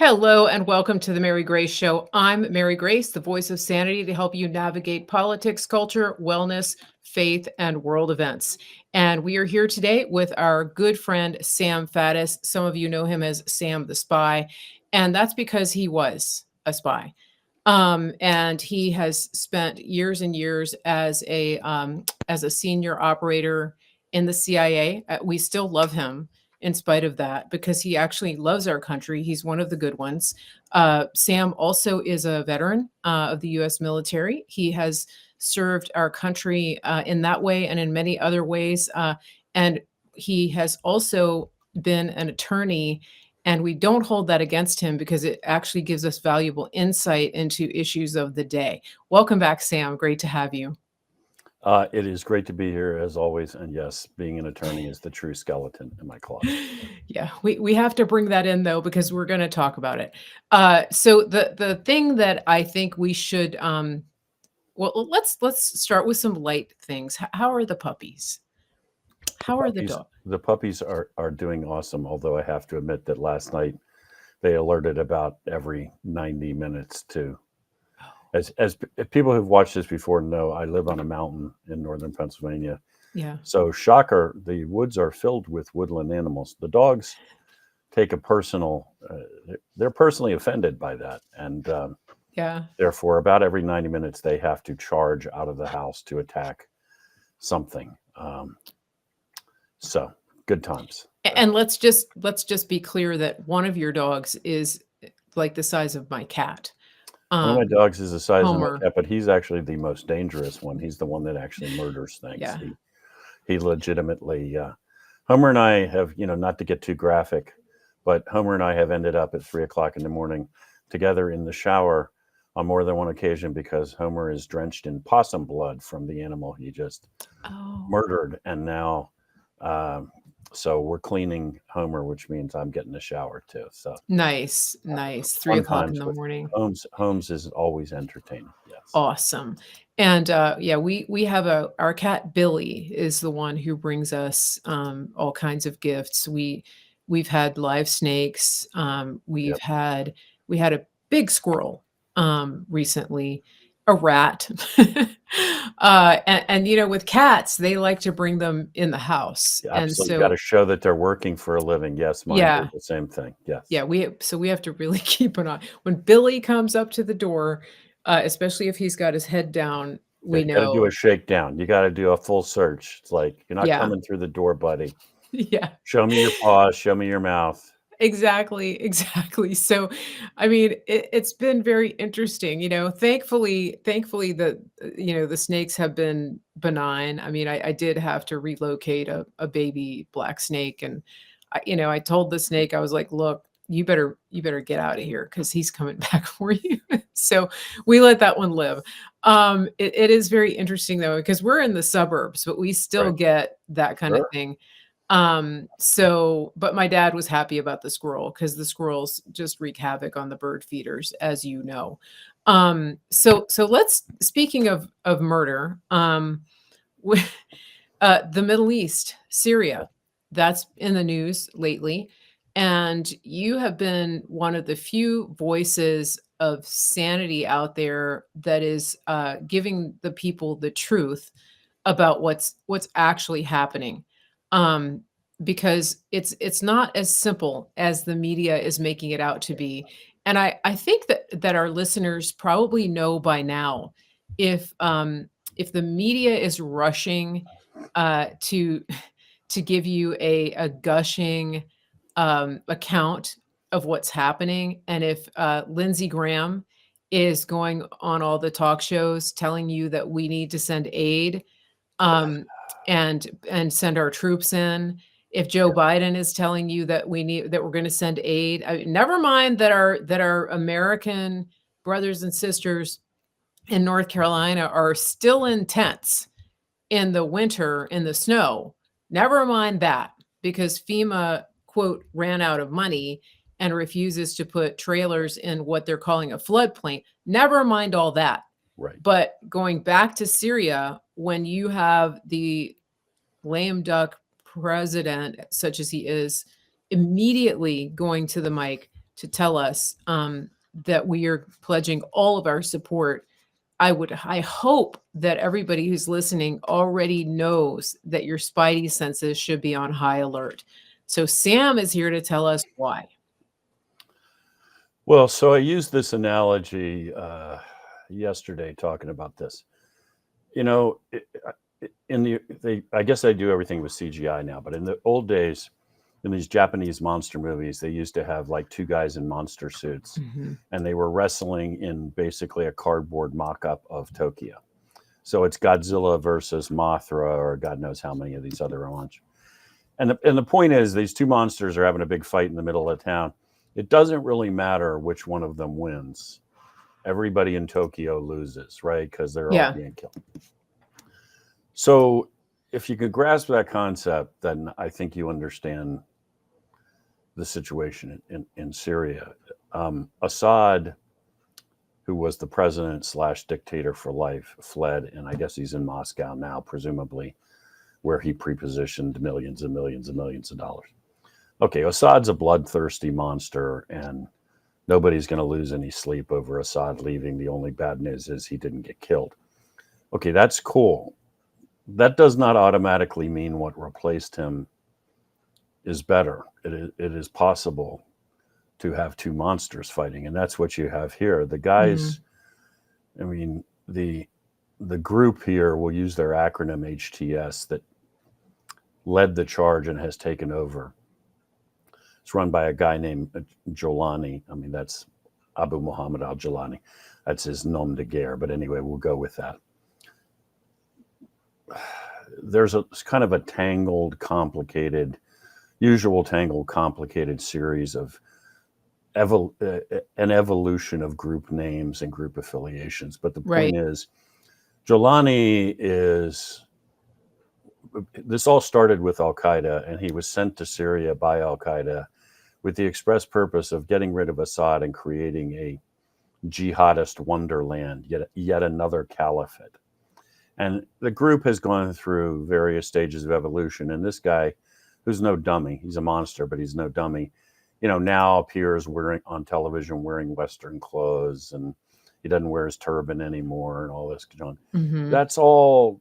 Hello and welcome to the Mary Grace Show. I'm Mary Grace, the voice of sanity to help you navigate politics, culture, wellness, faith, and world events. And we are here today with our good friend Sam Faddis. Some of you know him as Sam the Spy, and that's because he was a spy. And he has spent years and years as a senior operator in the CIA. We still love him in spite of that because he actually loves our country. He's one of the good ones. Sam also is a veteran of the U.S. military. He has served our country in that way and in many other ways. And he has also been an attorney, and we don't hold that against him because it actually gives us valuable insight into issues of the day. Welcome back, Sam. Great to have you. It is great to be here as always. And yes, being an attorney is the true skeleton in my closet. Yeah, we have to bring that in though because we're going to talk about it. So the thing that I think we should well, let's start with some light things. How are the puppies? The How are the puppies, dogs? the puppies are doing awesome. Although I have to admit that last night they alerted about every 90 minutes to, as if people who've watched this before know, I live on a mountain in northern Pennsylvania. Yeah, So shocker, the woods are filled with woodland animals. The dogs take a they're personally offended by that. And yeah. therefore, about every 90 minutes, they have to charge out of the house to attack something. So good times. And let's just be clear that one of your dogs is like the size of my cat. One of my Um, dogs is the size of my Homer. cat, but he's actually the most dangerous one. He's the one that actually murders things. Yeah. He legitimately. Homer and I have, not to get too graphic, but Homer and I have ended up at 3 o'clock in the morning together in the shower on more than one occasion because Homer is drenched in possum blood from the animal he just Oh. murdered, and now. So we're cleaning Homer, which means I'm getting a shower too. So Nice, nice. 3 fun o'clock in times the with morning. Holmes is always entertaining. Yes. Awesome. And, yeah, we have our cat Billy is the one who brings us, all kinds of gifts. We've had live snakes, Yep. we had a big squirrel, recently, a rat. And, with cats, they like to bring them in the house, You and absolutely got to so show that they're working for a living. Yes, mine do yeah. the same thing. Yes. Yeah, we have to really keep an eye. When Billy comes up to the door, especially if he's got his head down, Yeah, we you got to do a know. shakedown. You got to do a full search. It's like you're not Yeah. coming through the door, buddy. Yeah. Show me your paws. Show me your mouth. Exactly, exactly. So, I mean, it's been very interesting, thankfully the snakes have been benign. I mean, I did have to relocate a baby black snake, and I told the snake, I was like, "Look, you better get out of here because he's coming back for you." So we let that one live. It is very interesting though, because we're in the suburbs, but we still Right. get that kind of Sure. thing. But my dad was happy about the squirrel because the squirrels just wreak havoc on the bird feeders, as you know. So let's speaking of murder, w the Middle East, Syria, that's in the news lately, and you have been one of the few voices of sanity out there that is, giving the people the truth about what's actually happening. Um, because it's not as simple as the media is making it out to be. And I think that our listeners probably know by now if the media is rushing to to give you a gushing account of what's happening, and if Lindsey Graham is going on all the talk shows telling you that we need to send aid um, and send our troops in. If Joe Biden is telling you that we're going to send aid, never mind that our American brothers and sisters in North Carolina are still in tents in the winter in the snow. Never mind that because FEMA quote ran out of money and refuses to put trailers in what they're calling a floodplain. Never mind all that. Right. But going back to Syria, when you have the lame duck president, such as he is, immediately going to the mic to tell us that we are pledging all of our support, I hope that everybody who's listening already knows that your spidey senses should be on high alert. So Sam is here to tell us why. Well, so I used this analogy yesterday talking about this. You know, I guess I do everything with CGI now, but in the old days, in these Japanese monster movies, they used to have like two guys in monster suits, and they were wrestling in basically a cardboard mock-up of Tokyo. So it's Godzilla versus Mothra, or God knows how many of these other ones. And the point is, these two monsters are having a big fight in the middle of town. It doesn't really matter which one of them wins. Everybody in Tokyo loses, right? Because they're all being killed. So if you could grasp that concept, then I think you understand the situation in Syria. Assad, who was the president / dictator for life, fled, and I guess he's in Moscow now, presumably, where he prepositioned millions and millions and millions of dollars. Okay, Assad's a bloodthirsty monster, and nobody's going to lose any sleep over Assad leaving. The only bad news is he didn't get killed. Okay, that's cool. That does not automatically mean what replaced him is better. It is possible to have two monsters fighting, and that's what you have here. The guys, I mean, the group here will use their acronym HTS that led the charge and has taken over. It's run by a guy named Jolani. I mean, that's Abu Muhammad al-Jolani. That's his nom de guerre. But anyway, we'll go with that. There's kind of a complicated series of an evolution of group names and group affiliations. But the point is, Jolani this all started with Al-Qaeda, and he was sent to Syria by Al-Qaeda with the express purpose of getting rid of Assad and creating a jihadist wonderland, yet another caliphate. And the group has gone through various stages of evolution. And this guy, who's no dummy, he's a monster, but he's no dummy, now appears on television wearing Western clothes, and he doesn't wear his turban anymore and all this junk. That's all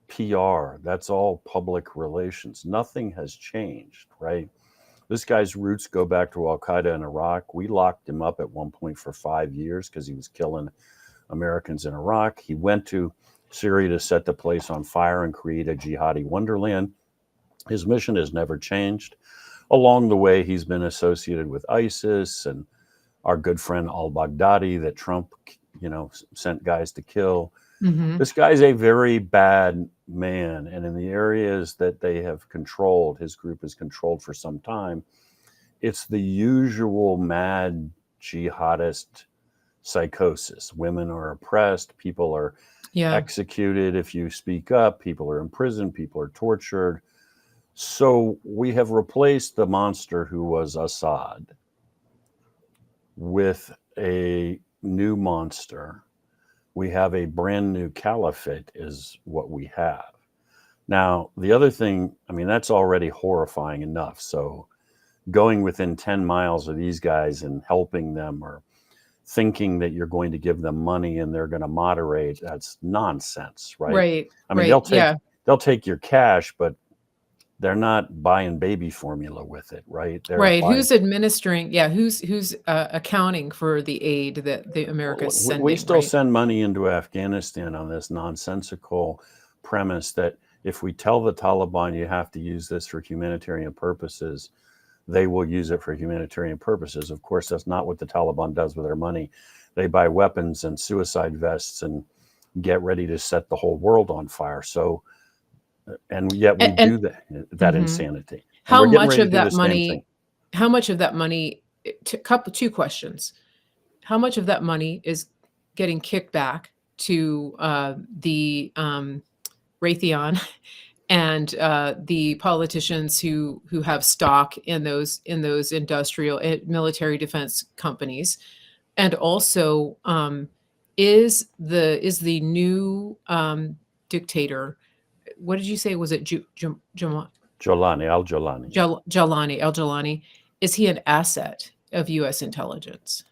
PR. That's all public relations. Nothing has changed, right? This guy's roots go back to Al-Qaeda in Iraq. We locked him up at one point for 5 years because he was killing Americans in Iraq. He went to Syria to set the place on fire and create a jihadi wonderland. His mission has never changed. Along the way, he's been associated with ISIS and our good friend al-Baghdadi that Trump, sent guys to kill. This guy's a very bad man. And in the areas that they have controlled, his group has controlled for some time, it's the usual mad jihadist psychosis. Women are oppressed. People are executed if you speak up. People are imprisoned. People are tortured. So we have replaced the monster who was Assad with a new monster. We have a brand new caliphate is what we have. Now, the other thing, I mean, that's already horrifying enough. So going within 10 miles of these guys and helping them or thinking that you're going to give them money and they're going to moderate, that's nonsense, right? I mean, they'll take your cash, but they're not buying baby formula with it, right? Who's administering? Who's accounting for the aid that the America is sending? We still send money into Afghanistan on this nonsensical premise that if we tell the Taliban you have to use this for humanitarian purposes, they will use it for humanitarian purposes. Of course, that's not what the Taliban does with their money. They buy weapons and suicide vests and get ready to set the whole world on fire. So, and yet we do that insanity. How much of that money? How much of that money? Two questions. How much of that money is getting kicked back to the Raytheon and the politicians who have stock in those industrial military defense companies, and also is the new dictator? What did you say? Was it Jolani al-Jolani? Jolani al-Jolani. Is he an asset? of U.S. intelligence.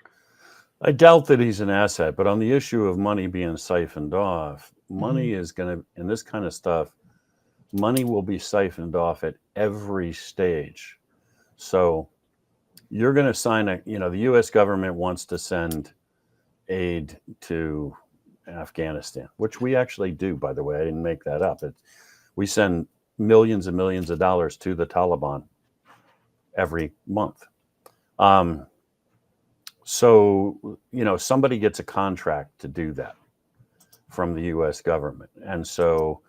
I doubt that he's an asset, but on the issue of money being siphoned off, money is going to, in this kind of stuff, money will be siphoned off at every stage. So you're going to sign the U.S. government wants to send aid to Afghanistan, which we actually do, by the way. I didn't make that up. We send millions and millions of dollars to the Taliban every month. So, somebody gets a contract to do that from the U.S. government. And so,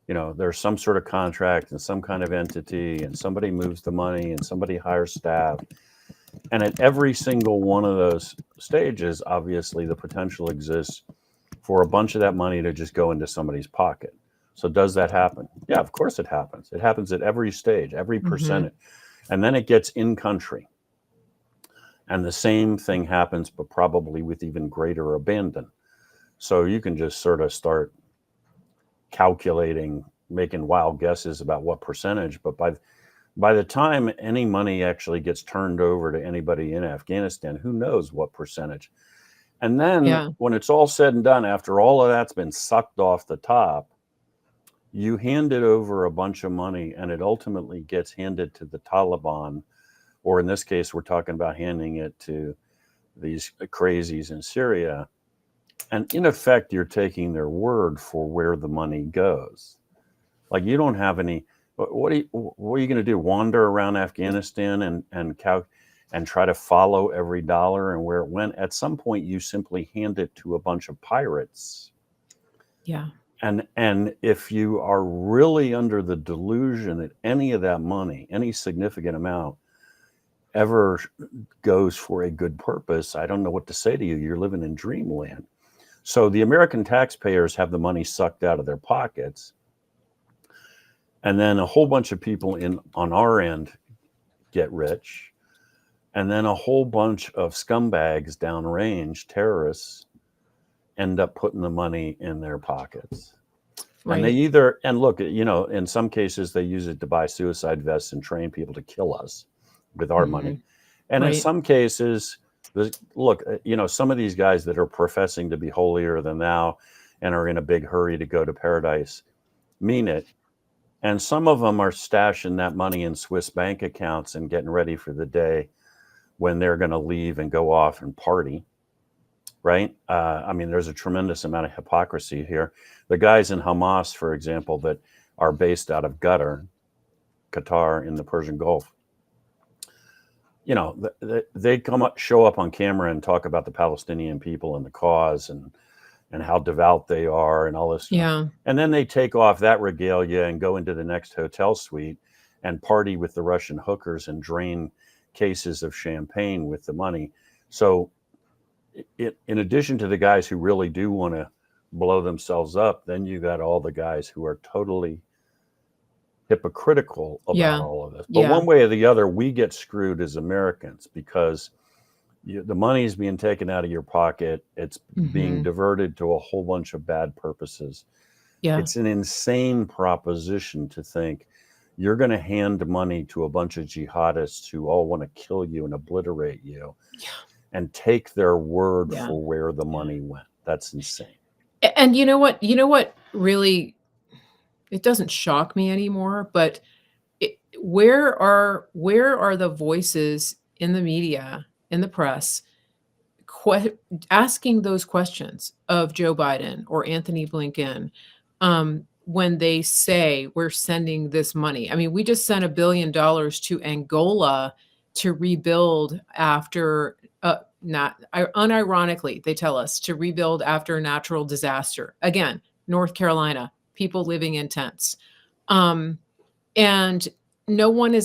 there's some sort of contract and some kind of entity, and somebody moves the money and somebody hires staff. And at every single one of those stages, obviously, the potential exists for a bunch of that money to just go into somebody's pocket. So does that happen? Yeah, of course it happens. It happens at every stage, every percentage. And then it gets in country. And the same thing happens, but probably with even greater abandon. So you can just sort of start calculating, making wild guesses about what percentage. But by the time any money actually gets turned over to anybody in Afghanistan, who knows what percentage? And then when it's all said and done, after all of that's been sucked off the top, you hand it over a bunch of money and it ultimately gets handed to the Taliban. Or in this case, we're talking about handing it to these crazies in Syria. And in effect, you're taking their word for where the money goes. Like, you don't have any, what are you going to do? Wander around Afghanistan and try to follow every dollar and where it went? At some point, you simply hand it to a bunch of pirates. Yeah. And if you are really under the delusion that any of that money, any significant amount, ever goes for a good purpose, I don't know what to say to you. You're living in dreamland. So the American taxpayers have the money sucked out of their pockets. And then a whole bunch of people on our end get rich. And then a whole bunch of scumbags downrange, terrorists, end up putting the money in their pockets. Right. And they look, in some cases, they use it to buy suicide vests and train people to kill us with our money. And in some cases, look, some of these guys that are professing to be holier than thou and are in a big hurry to go to paradise mean it. And some of them are stashing that money in Swiss bank accounts and getting ready for the day when they're going to leave and go off and party. Right? There's a tremendous amount of hypocrisy here. The guys in Hamas, for example, that are based out of Qatar in the Persian Gulf, they show up on camera and talk about the Palestinian people and the cause and how devout they are and all this. Yeah. And then they take off that regalia and go into the next hotel suite and party with the Russian hookers and drain cases of champagne with the money. So in addition to the guys who really do want to blow themselves up, then you got all the guys who are totally hypocritical about all of this. But one way or the other, we get screwed as Americans because the money is being taken out of your pocket. It's being diverted to a whole bunch of bad purposes. Yeah. It's an insane proposition to think you're going to hand money to a bunch of jihadists who all want to kill you and obliterate you. Yeah. And take their word for where the money went. That's insane. And you know what really, it doesn't shock me anymore, but where are the voices in the media, in the press, asking those questions of Joe Biden or Anthony Blinken when they say we're sending this money? I mean, we just sent $1 billion to Angola to rebuild after unironically, they tell us to rebuild after a natural disaster. Again, North Carolina, people living in tents. And no one in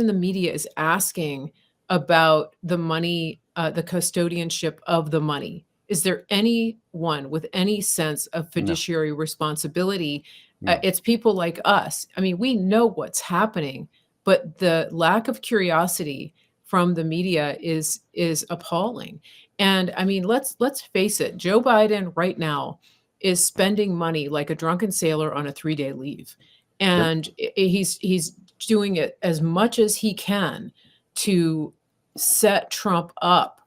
the media is asking about the money, the custodianship of the money. Is there anyone with any sense of fiduciary responsibility? No. It's people like us. I mean, we know what's happening, but the lack of curiosity from the media is appalling. And I mean, let's face it, Joe Biden right now is spending money like a drunken sailor on a 3-day leave. And he's doing it as much as he can to set Trump up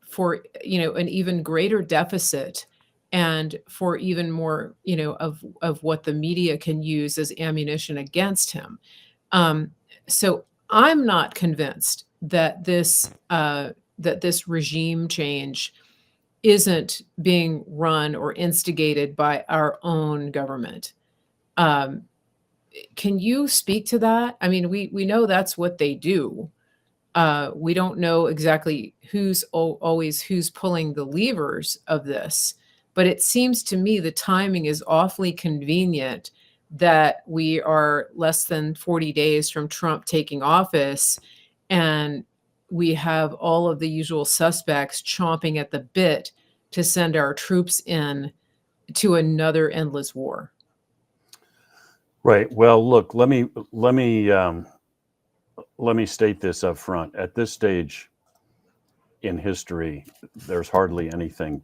for an even greater deficit, and for even more of what the media can use as ammunition against him. So I'm not convinced that this regime change isn't being run or instigated by our own government. Um, can you speak to that? I mean, we know that's what they do. We don't know exactly always who's pulling the levers of this, but it seems to me the timing is awfully convenient that we are less than 40 days from Trump taking office, and we have all of the usual suspects chomping at the bit to send our troops in to another endless war. Right. Well, look, let me state this up front. At this stage in history, there's hardly anything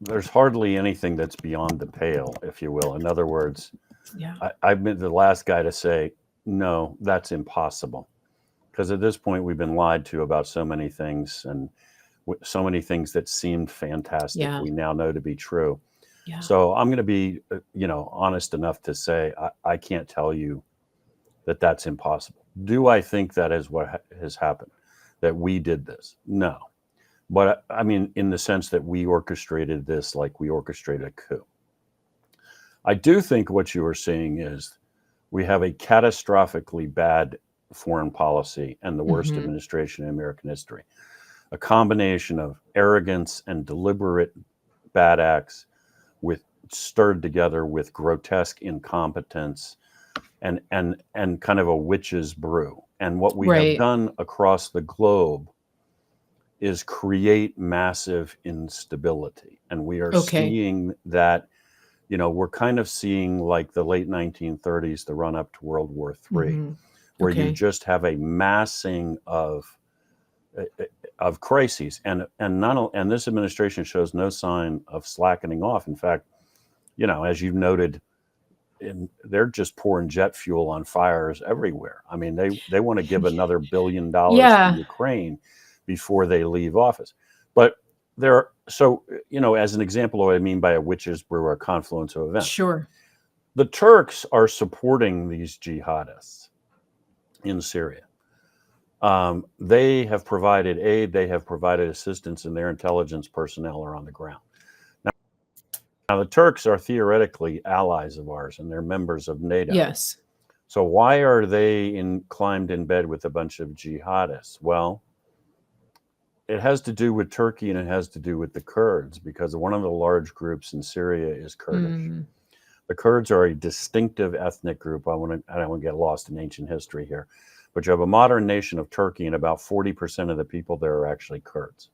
that's beyond the pale, if you will. In other words, Yeah. I've been the last guy to say, no, that's impossible. Because at this point, we've been lied to about so many things, and so many things that seemed fantastic, Yeah. we now know to be true. Yeah. So I'm going to be, honest enough to say I can't tell you that that's impossible. Do I think that is what has happened, that we did this? No. But I mean, in the sense that we orchestrated this like we orchestrated a coup. I do think what you are seeing is we have a catastrophically bad foreign policy and the worst administration in American history. A combination of arrogance and deliberate bad acts stirred together with grotesque incompetence and kind of a witch's brew. And what we have done across the globe is create massive instability. And we are seeing that, we're kind of seeing like the late 1930s, the run up to World War III, where you just have a massing of crises, and this administration shows no sign of slackening off. In fact, as you noted, they're just pouring jet fuel on fires everywhere. I mean, they want to give another $1 billion to Ukraine before they leave office. But as an example of what I mean by a witch's brew or a confluence of events. Sure. The Turks are supporting these jihadists in Syria. They have provided aid, they have provided assistance, and their intelligence personnel are on the ground. Now, the Turks are theoretically allies of ours, and they're members of NATO. Yes. So why are they climbed in bed with a bunch of jihadists? Well, it has to do with Turkey, and it has to do with the Kurds, because one of the large groups in Syria is Kurdish. The Kurds are a distinctive ethnic group. I don't want to get lost in ancient history here, but you have a modern nation of Turkey, and about 40% of the people there are actually Kurds.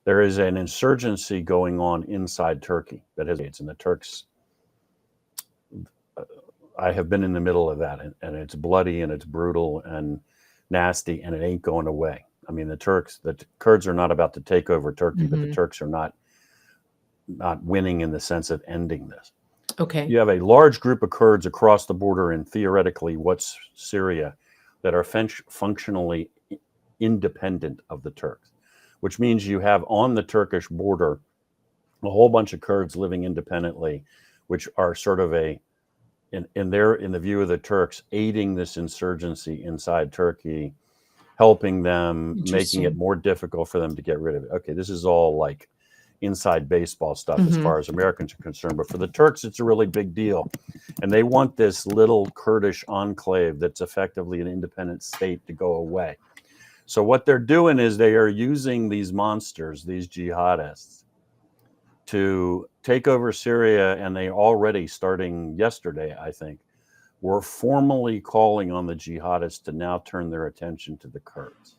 There is an insurgency going on inside Turkey that has AIDS, and the Turks, I have been in the middle of that, and it's bloody and it's brutal and nasty, and it ain't going away. I mean, the Kurds are not about to take over Turkey, but the Turks are not winning in the sense of ending this. Okay. You have a large group of Kurds across the border in theoretically what's Syria that are functionally independent of the Turks, which means you have on the Turkish border a whole bunch of Kurds living independently, which are sort of in the view of the Turks, aiding this insurgency inside Turkey, helping them, making it more difficult for them to get rid of it. Okay, this is all like inside baseball stuff as far as Americans are concerned, but for the Turks, it's a really big deal. And they want this little Kurdish enclave that's effectively an independent state to go away. So what they're doing is they are using these monsters, these jihadists, to take over Syria, and they already, starting yesterday, I think, were formally calling on the jihadists to now turn their attention to the Kurds.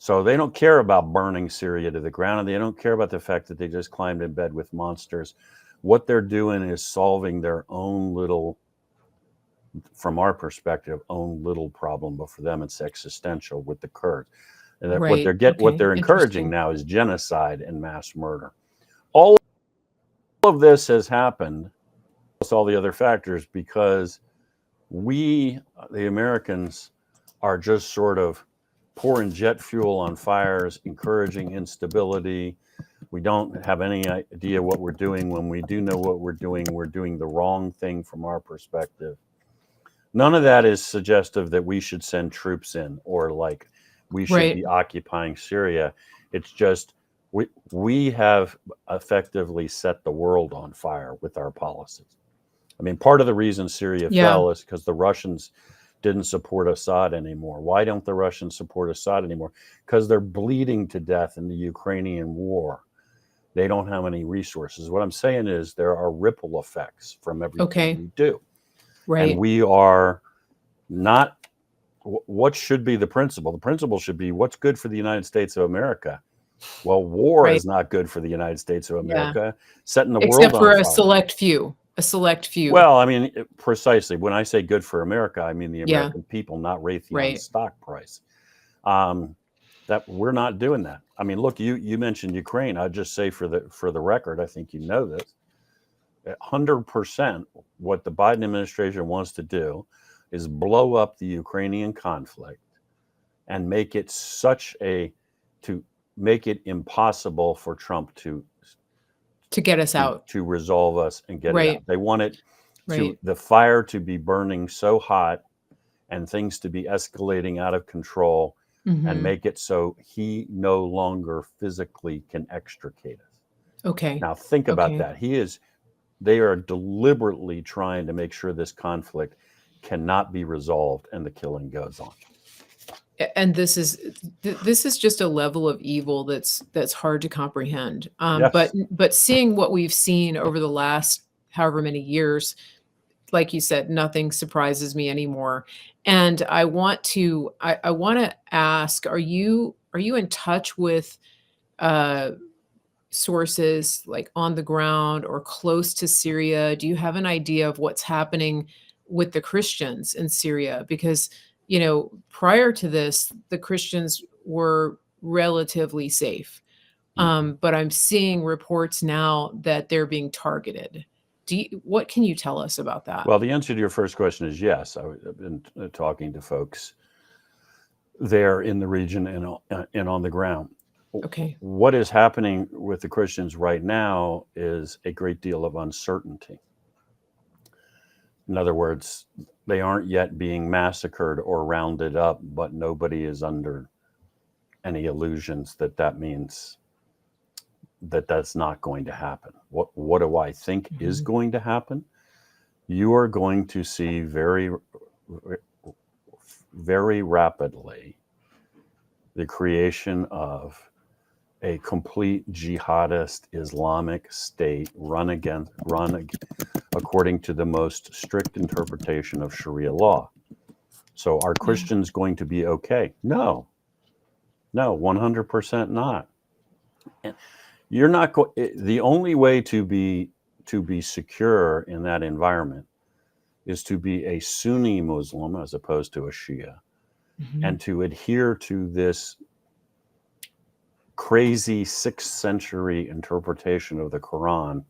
So they don't care about burning Syria to the ground, and they don't care about the fact that they just climbed in bed with monsters. What they're doing is solving their own little, from our perspective, own little problem, but for them it's existential with the Kurds. And that what they're encouraging now is genocide and mass murder. All of this has happened, plus all the other factors, because we, the Americans, are just sort of pouring jet fuel on fires, encouraging instability. We don't have any idea what we're doing. When we do know what we're doing the wrong thing from our perspective. None of that is suggestive that we should send troops in or like we should Right. be occupying Syria. It's just we have effectively set the world on fire with our policies. I mean, part of the reason Syria Yeah. fell is because the Russians didn't support Assad anymore. Why don't the Russians support Assad anymore? Because they're bleeding to death in the Ukrainian war. They don't have any resources. What I'm saying is there are ripple effects from everything Okay. we do. Right. And we are not, what should be the principle? The principle should be what's good for the United States of America. Well, war Right. is not good for the United States of Yeah. America, setting the Except world for on a fire. select few. A select few. Well, I mean, precisely. When I say good for America, I mean the Yeah. American people, not Raytheon Right. stock price. That we're not doing that. I mean, look, you mentioned Ukraine. I'd just say for the record, I think you know this, 100% what the Biden administration wants to do is blow up the Ukrainian conflict and make it to make it impossible for Trump to get us out. to resolve us and get it Right. out. They want it to Right. the fire to be burning so hot and things to be escalating out of control and Mhm. make it so he no longer physically can extricate us. Okay. Now think about Okay. that. They are deliberately trying to make sure this conflict cannot be resolved and the killing goes on. And this is just a level of evil that's hard to comprehend. Yes. But seeing what we've seen over the last however many years, like you said, nothing surprises me anymore. And I want to ask, are you in touch with sources like on the ground or close to Syria? Do you have an idea of what's happening with the Christians in Syria? Because, prior to this, the Christians were relatively safe. But I'm seeing reports now that they're being targeted. What can you tell us about that? Well, the answer to your first question is yes. I've been talking to folks there in the region and on the ground. Okay. What is happening with the Christians right now is a great deal of uncertainty. In other words, they aren't yet being massacred or rounded up, but nobody is under any illusions that means that's not going to happen. What do I think is going to happen? You are going to see very, very rapidly the creation of a complete jihadist Islamic state run according to the most strict interpretation of Sharia law. So are Christians going to be okay? No, 100% not. You're not the only way to be secure in that environment is to be a Sunni Muslim as opposed to a Shia, and to adhere to this crazy 6th century interpretation of the Quran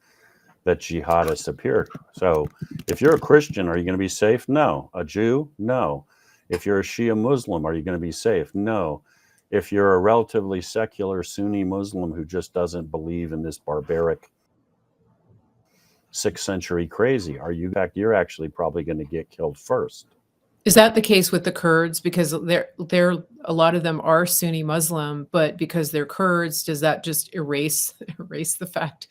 that jihadists appeared. So if you're a Christian, are you going to be safe? No. A Jew? No. If you're a Shia Muslim, are you going to be safe? No. If you're a relatively secular Sunni Muslim who just doesn't believe in this barbaric 6th century crazy, you're actually probably going to get killed first. Is that the case with the Kurds? Because they're a lot of them are Sunni Muslim, but because they're Kurds, does that just erase the fact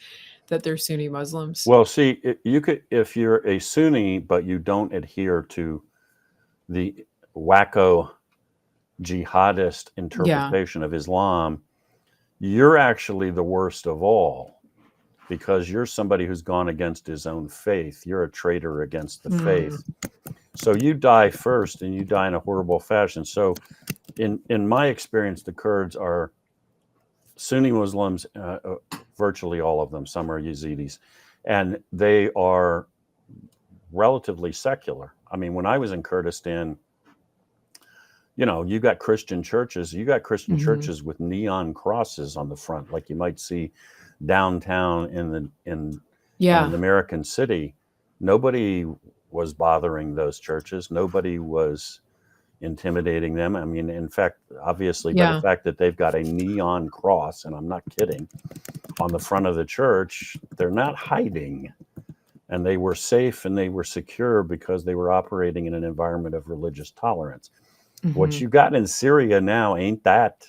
that they're Sunni Muslims? Well, see, you could, if you're a Sunni but you don't adhere to the wacko jihadist interpretation of Islam, you're actually the worst of all, because you're somebody who's gone against his own faith. You're a traitor against the faith. So you die first, and you die in a horrible fashion. So in my experience, the Kurds are Sunni Muslims, virtually all of them. Some are Yazidis, and they are relatively secular. I mean, when I was in Kurdistan, you got Christian churches. You got Christian churches with neon crosses on the front, like you might see downtown in an American city. Nobody was bothering those churches. Nobody was, intimidating them. I mean, in fact, obviously, by the Yeah. fact that they've got a neon cross, and I'm not kidding, on the front of the church, they're not hiding. And they were safe and they were secure because they were operating in an environment of religious tolerance. What you got in Syria now ain't that,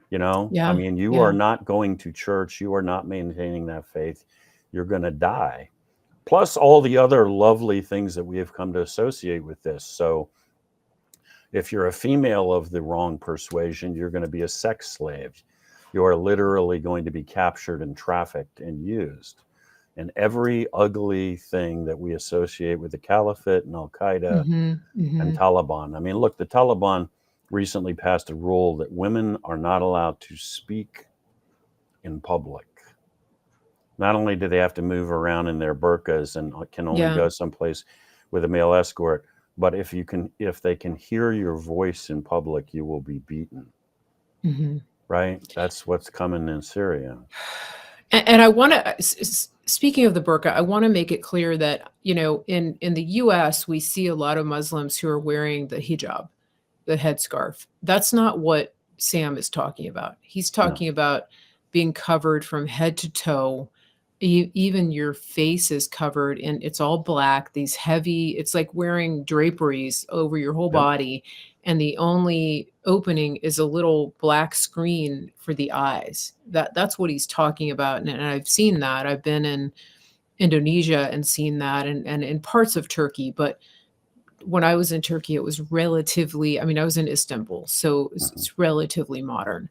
you know? I Yeah. mean, you Yeah. are not going to church. You are not maintaining that faith. You're going to die. Plus all the other lovely things that we have come to associate with this. So if you're a female of the wrong persuasion, you're going to be a sex slave. You are literally going to be captured and trafficked and used. And every ugly thing that we associate with the caliphate and Al-Qaeda and Taliban. I mean, look, the Taliban recently passed a rule that women are not allowed to speak in public. Not only do they have to move around in their burqas and can only Yeah. go someplace with a male escort, but if they can hear your voice in public, you will be beaten. Right? That's what's coming in Syria. And I want to, speaking of the burqa, I want to make it clear that, you know, in the US, we see a lot of Muslims who are wearing the hijab, the headscarf. That's not what Sam is talking about. He's talking about being covered from head to toe. Even your face is covered and it's all black, these heavy, it's like wearing draperies over your whole body. And the only opening is a little black screen for the eyes. That's what he's talking about. And I've seen that. I've been in Indonesia and seen that and in parts of Turkey. But when I was in Turkey, it was relatively, I mean, I was in Istanbul, so it's relatively modern.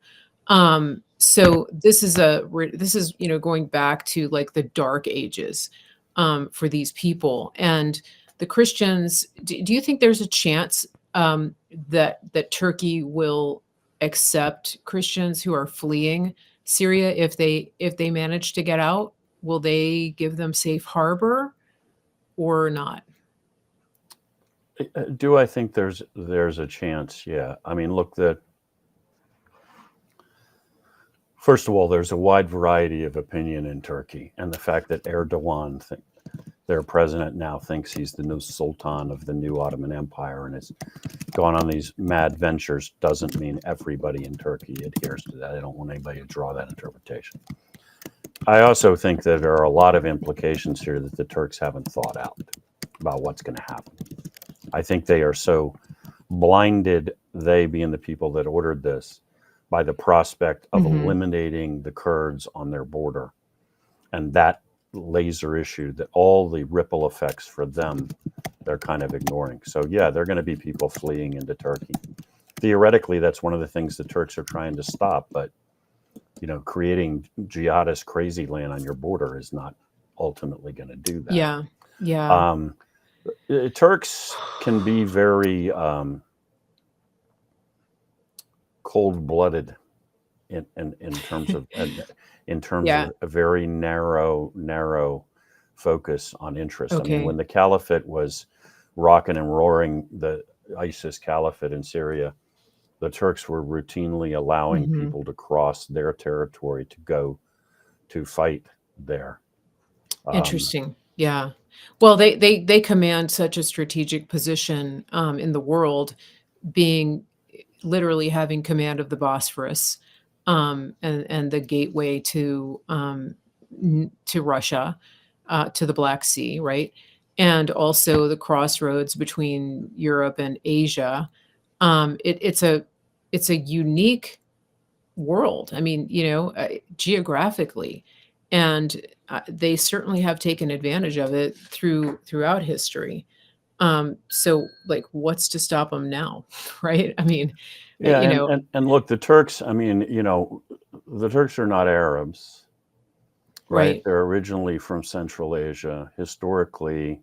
So this is, you know, going back to like the dark ages, for these people. And the Christians, do you think there's a chance, that Turkey will accept Christians who are fleeing Syria if they manage to get out? Will they give them safe harbor or not? Do I think there's a chance? Yeah. I mean, look, first of all, there's a wide variety of opinion in Turkey, and the fact that Erdogan, their president now, thinks he's the new sultan of the new Ottoman Empire and has gone on these mad ventures doesn't mean everybody in Turkey adheres to that. I don't want anybody to draw that interpretation. I also think that there are a lot of implications here that the Turks haven't thought out about what's going to happen. I think they are so blinded, they being the people that ordered this, by the prospect of eliminating the Kurds on their border. And that laser issue, that all the ripple effects for them, they're kind of ignoring. So yeah, they're going to be people fleeing into Turkey. Theoretically, that's one of the things the Turks are trying to stop. But, you know, creating jihadist crazy land on your border is not ultimately going to do that. Yeah. Yeah. Turks can be very cold-blooded in terms of of a very narrow focus on interest. I mean, when the caliphate was rocking and roaring, the ISIS caliphate in Syria, the Turks were routinely allowing people to cross their territory to go to fight there. Interesting. Yeah. Well, they command such a strategic position, in the world, being literally having command of the Bosphorus, and the gateway to Russia, to the Black Sea, right? And also the crossroads between Europe and Asia. It's a unique world. I mean, you know, geographically, and they certainly have taken advantage of it throughout history. So like, what's to stop them now, right? I mean, Yeah, you know, and look, the Turks, I mean, you know, the Turks are not Arabs, right? right. They're originally from Central Asia. Historically,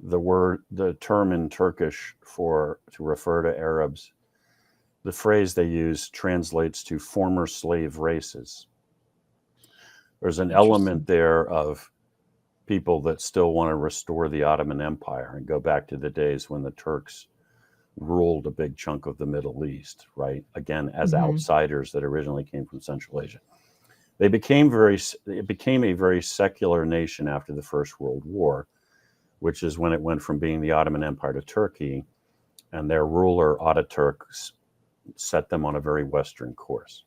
the term in Turkish to refer to Arabs, the phrase they use translates to former slave races. There's an element there of people that still want to restore the Ottoman Empire and go back to the days when the Turks ruled a big chunk of the Middle East, right? Again, as outsiders that originally came from Central Asia. It became a very secular nation after the First World War, which is when it went from being the Ottoman Empire to Turkey. and their ruler Ataturk set them on a very Western course.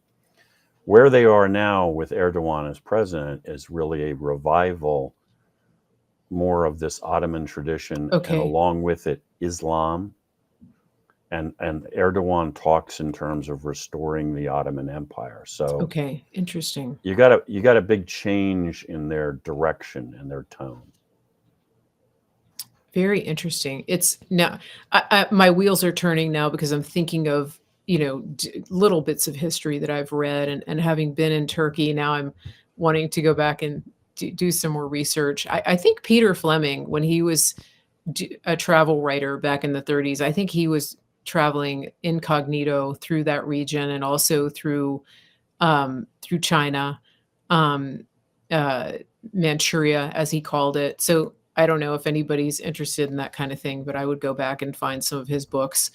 Where they are now with Erdogan as president is really a revival more of this Ottoman tradition, Okay. and along with it, Islam. And Erdogan talks in terms of restoring the Ottoman Empire. So Okay, interesting. you got a big change in their direction and their tone. Very interesting. It's now my wheels are turning now because I'm thinking of, little bits of history that I've read, and having been in Turkey, now I'm wanting to go back and do some more research. I think Peter Fleming, when he was a travel writer back in the 30s, I think he was traveling incognito through that region and also through China, um, Manchuria, as he called it. So I don't know if anybody's interested in that kind of thing, but I would go back and find some of his books.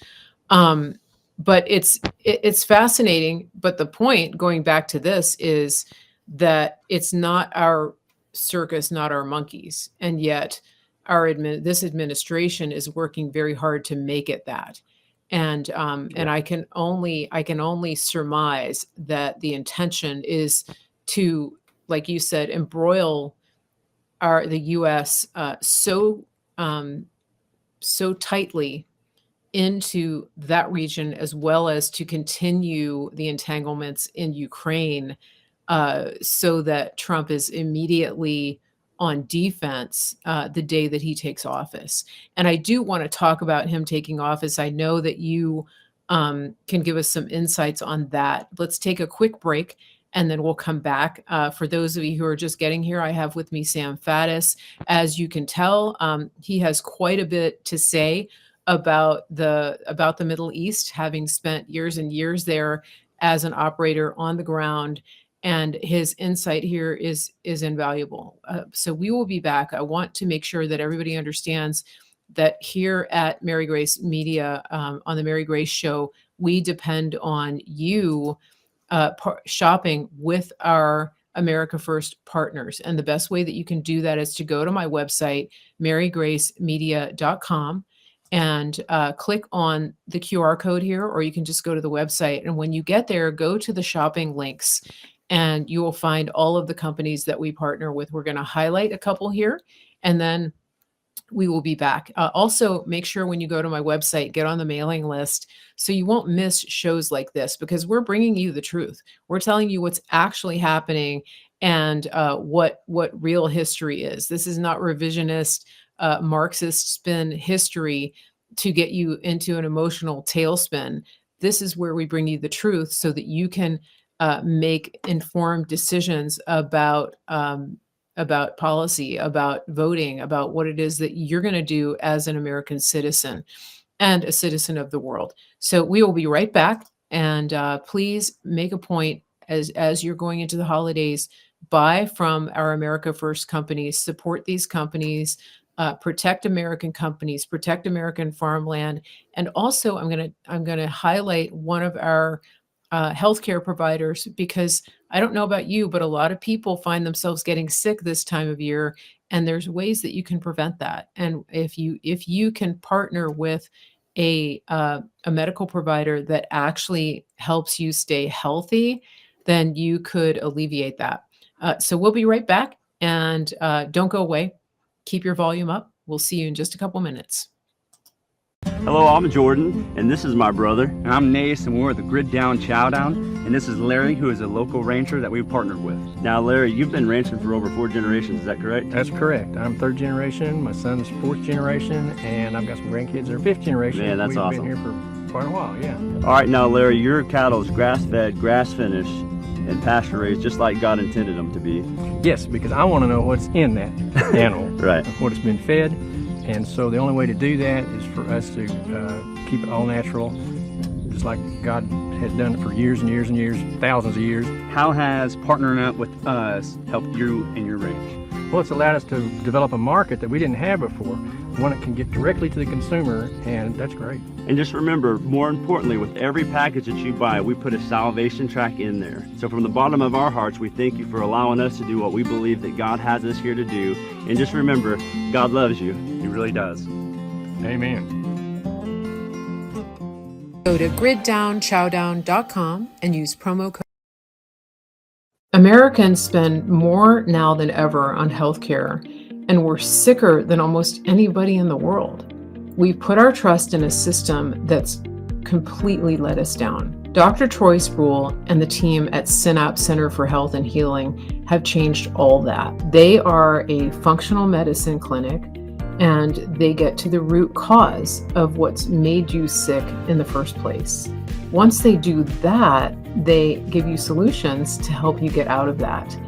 But it's fascinating. But the point, going back to this, is that it's not our circus, not our monkeys, and yet this administration is working very hard to make it that. And I can only surmise that the intention is to, like you said, embroil the U.S. So tightly into that region, as well as to continue the entanglements in Ukraine, so that Trump is immediately on defense the day that he takes office. And I do want to talk about him taking office. I know that you can give us some insights on that. Let's take a quick break, and then we'll come back. For those of you who are just getting here, I have with me Sam Faddis. As you can tell, he has quite a bit to say about the Middle East, having spent years and years there as an operator on the ground, and his insight here is invaluable. So we will be back. I want to make sure that everybody understands that here at Mary Grace Media, on the Mary Grace Show, we depend on you shopping with our America First partners. And the best way that you can do that is to go to my website, marygracemedia.com, and click on the QR code here, or you can just go to the website. And when you get there, go to the shopping links, and you will find all of the companies that we partner with. We're going to highlight a couple here, and then we will be back. Also, make sure when you go to my website, get on the mailing list so you won't miss shows like this, because we're bringing you the truth. We're telling you what's actually happening and what real history is. This is not revisionist, Marxist spin history to get you into an emotional tailspin. This is where we bring you the truth so that you can make informed decisions about policy, about voting, about what it is that you're going to do as an American citizen and a citizen of the world. So we will be right back. And please make a point as you're going into the holidays, buy from our America First companies, support these companies, protect American companies, protect American farmland. And also I'm going to highlight one of our healthcare providers, because I don't know about you, but a lot of people find themselves getting sick this time of year, and there's ways that you can prevent that. And if you can partner with a medical provider that actually helps you stay healthy, then you could alleviate that. So we'll be right back, and don't go away. Keep your volume up. We'll see you in just a couple minutes. Hello, I'm Jordan, and this is my brother. And I'm Nace, and we're at the Grid Down Chowdown. And this is Larry, who is a local rancher that we've partnered with. Now, Larry, you've been ranching for over 4 generations, is that correct? That's correct. I'm 3rd generation, my son's 4th generation, and I've got some grandkids that are 5th generation. Man, that's awesome. We've been here for quite a while, yeah. All right, now, Larry, your cattle is grass-fed, grass-finished, and pasture-raised, just like God intended them to be. Yes, because I want to know what's in that animal, Right. What it's been fed. And so the only way to do that is for us to keep it all natural, just like God has done it for years and years and years, thousands of years. How has partnering up with us helped you and your ranch? Well, it's allowed us to develop a market that we didn't have before, one that can get directly to the consumer, and that's great. And just remember, more importantly, with every package that you buy, we put a salvation track in there. So from the bottom of our hearts, we thank you for allowing us to do what we believe that God has us here to do. And just remember, God loves you. He really does. Amen. Go to griddownchowdown.com and use promo code. Americans spend more now than ever on healthcare, and we're sicker than almost anybody in the world. We put our trust in a system that's completely let us down. Dr. Troy Sproul and the team at Synapse Center for Health and Healing have changed all that. They are a functional medicine clinic, and they get to the root cause of what's made you sick in the first place. Once they do that, they give you solutions to help you get out of that.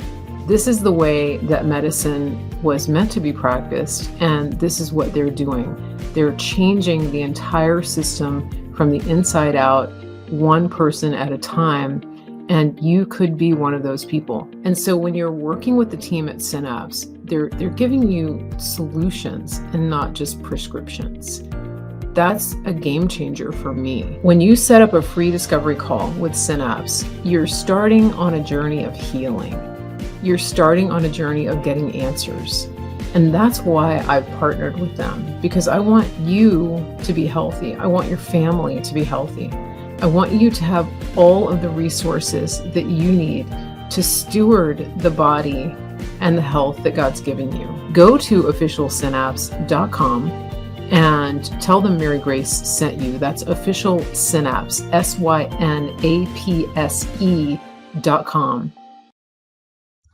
This is the way that medicine was meant to be practiced, and this is what they're doing. They're changing the entire system from the inside out, one person at a time, and you could be one of those people. And so when you're working with the team at Synapse, they're giving you solutions and not just prescriptions. That's a game changer for me. When you set up a free discovery call with Synapse, you're starting on a journey of healing. You're starting on a journey of getting answers. And that's why I've partnered with them, because I want you to be healthy. I want your family to be healthy. I want you to have all of the resources that you need to steward the body and the health that God's given you. Go to officialsynapse.com and tell them Mary Grace sent you. That's Official Synapse, SYNAPSE.com.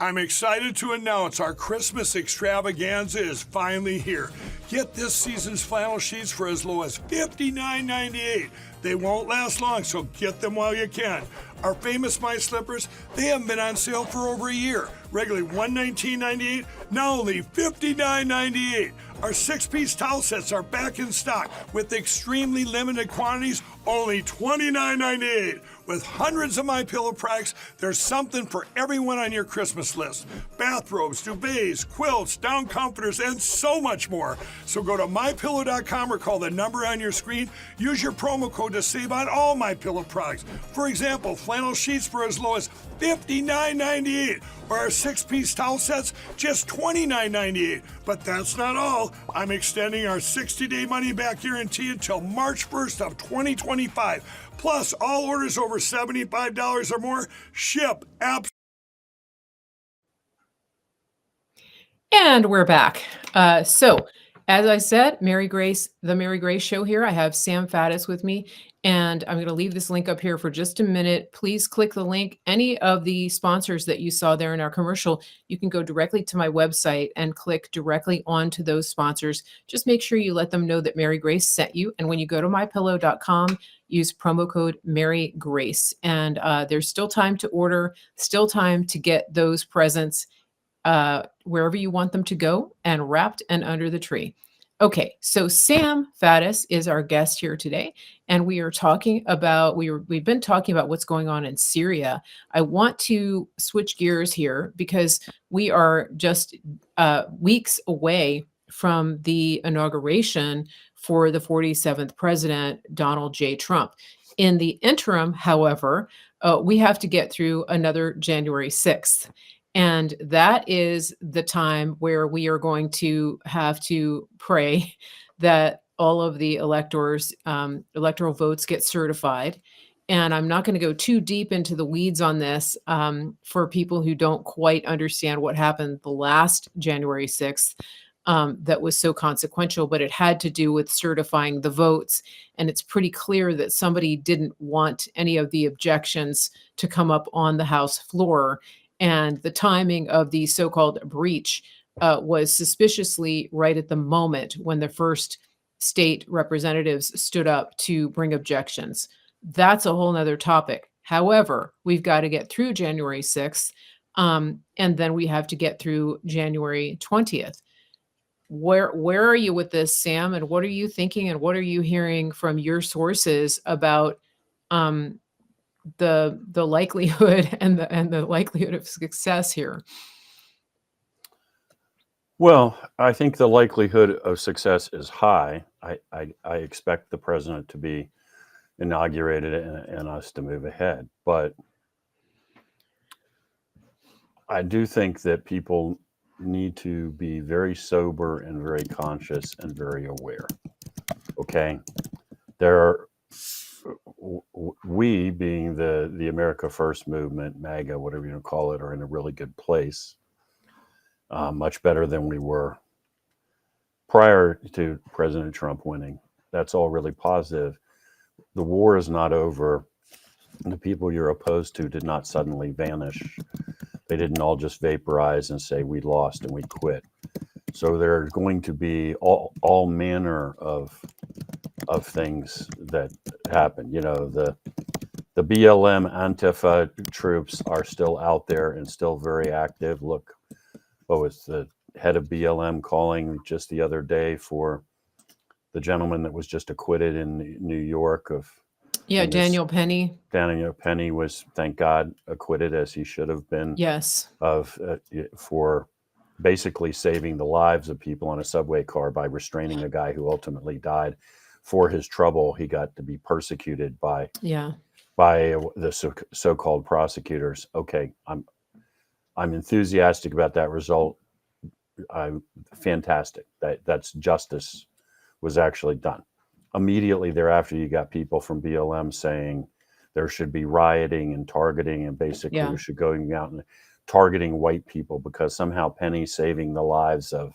I'm excited to announce our Christmas extravaganza is finally here. Get this season's flannel sheets for as low as $59.98. They won't last long, so get them while you can. Our famous My Slippers, they have been on sale for over a year. Regularly $119.98, now only $59.98. Our 6-piece towel sets are back in stock with extremely limited quantities, only $29.98. With hundreds of MyPillow products, there's something for everyone on your Christmas list. Bathrobes, duvets, quilts, down comforters, and so much more. So go to MyPillow.com or call the number on your screen. Use your promo code to save on all MyPillow products. For example, flannel sheets for as low as $59.98, or our 6-piece towel sets, just $29.98. But that's not all. I'm extending our 60-day money-back guarantee until March 1st of 2025. Plus, all orders over $75 or more ship absolutely. And we're back. So, as I said, Mary Grace, the Mary Grace Show here. I have Sam Faddis with me, and I'm going to leave this link up here for just a minute. Please click the link. Any of the sponsors that you saw there in our commercial, you can go directly to my website and click directly onto those sponsors. Just make sure you let them know that Mary Grace sent you. And when you go to mypillow.com, use promo code Mary Grace. And there's still time to order, still time to get those presents wherever you want them to go, and wrapped and under the tree. Okay, so Sam Faddis is our guest here today, and we are talking about we've been talking about what's going on in Syria. I want to switch gears here because we are just weeks away from the inauguration for the 47th president, Donald J. Trump. In the interim, however, we have to get through another January 6th. And that is the time where we are going to have to pray that all of the electoral votes get certified. And I'm not going to go too deep into the weeds on this for people who don't quite understand what happened the last January 6th. That was so consequential, but it had to do with certifying the votes. And it's pretty clear that somebody didn't want any of the objections to come up on the House floor. And the timing of the so-called breach was suspiciously right at the moment when the first state representatives stood up to bring objections. That's a whole nother topic. However, we've got to get through January 6th, and then we have to get through January 20th. Where are you with this, Sam? And what are you thinking? And what are you hearing from your sources about the likelihood and the likelihood of success here? Well, I think the likelihood of success is high. I expect the president to be inaugurated and us to move ahead. But I do think that people need to be very sober and very conscious and very aware. Okay? There are we, being the America First movement, MAGA, whatever you want to call it, are in a really good place, much better than we were prior to President Trump winning. That's all really positive. The war is not over. The people you're opposed to did not suddenly vanish. They didn't all just vaporize and say we lost and we quit. So there are going to be all manner of things that happen. You know, the BLM Antifa troops are still out there and still very active. Look, what was the head of BLM calling just the other day for the gentleman that was just acquitted in New York of Daniel Penny. Daniel Penny was, thank God, acquitted, as he should have been. Yes. For basically saving the lives of people on a subway car by restraining a guy who ultimately died. For his trouble, he got to be persecuted by the so-called prosecutors. Okay, I'm enthusiastic about that result. I'm fantastic. That's justice was actually done. Immediately thereafter, you got people from BLM saying there should be rioting and targeting, and basically we should go out and targeting white people because somehow Penny saving the lives of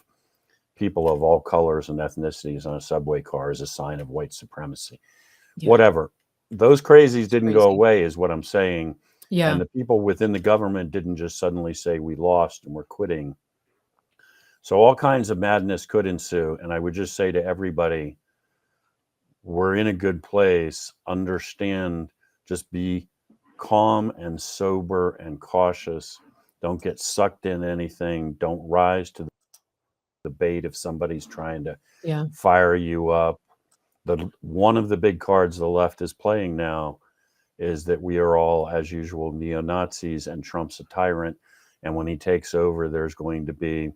people of all colors and ethnicities on a subway car is a sign of white supremacy. Whatever. Those crazies didn't go away is what I'm saying. And the people within the government didn't just suddenly say we lost and we're quitting. So all kinds of madness could ensue. And I would just say to everybody, we're in a good place. Understand, just be calm and sober and cautious. Don't get sucked in anything. Don't rise to the bait if somebody's trying to fire you up. One of the big cards the left is playing now is that we are all, as usual, neo-Nazis and Trump's a tyrant. And when he takes over, there's going to be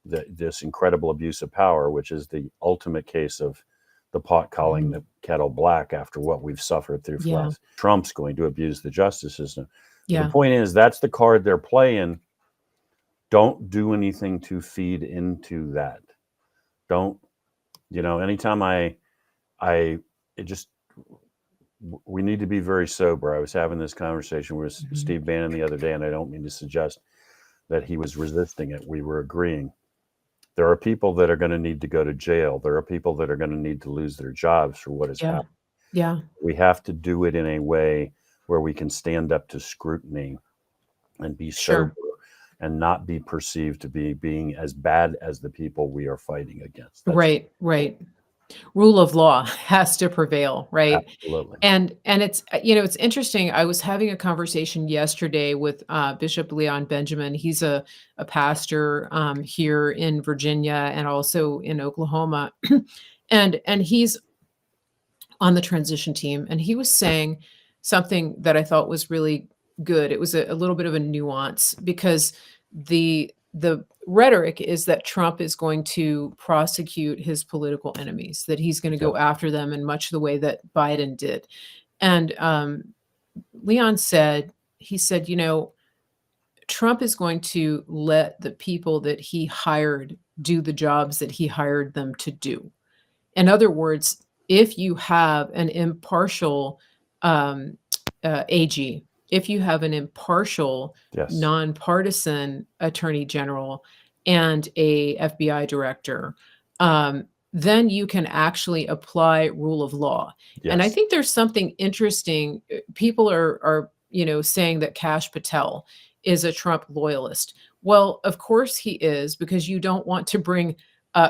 this incredible abuse of power, which is the ultimate case of the pot calling the kettle black after what we've suffered through floods. Trump's going to abuse the justice system. The point is, that's the card they're playing. Don't do anything to feed into that. Don't, anytime we need to be very sober. I was having this conversation with Steve Bannon the other day, and I don't mean to suggest that he was resisting it. We were agreeing. There are people that are going to need to go to jail. There are people that are going to need to lose their jobs for what has happened. Yeah. We have to do it in a way where we can stand up to scrutiny and be sober and not be perceived to be being as bad as the people we are fighting against. Right. Rule of law has to prevail, right? Absolutely. And it's, it's interesting. I was having a conversation yesterday with Bishop Leon Benjamin. He's a pastor here in Virginia and also in Oklahoma. and he's on the transition team. And he was saying something that I thought was really good. It was a little bit of a nuance because the rhetoric is that Trump is going to prosecute his political enemies, that he's going to go after them in much the way that Biden did. And Leon said, Trump is going to let the people that he hired do the jobs that he hired them to do. In other words, if you have an impartial AG, if you have an impartial, nonpartisan attorney general and a FBI director, then you can actually apply rule of law. And I think there's something interesting. People are saying that Kash Patel is a Trump loyalist. Well, of course he is, because you don't want to bring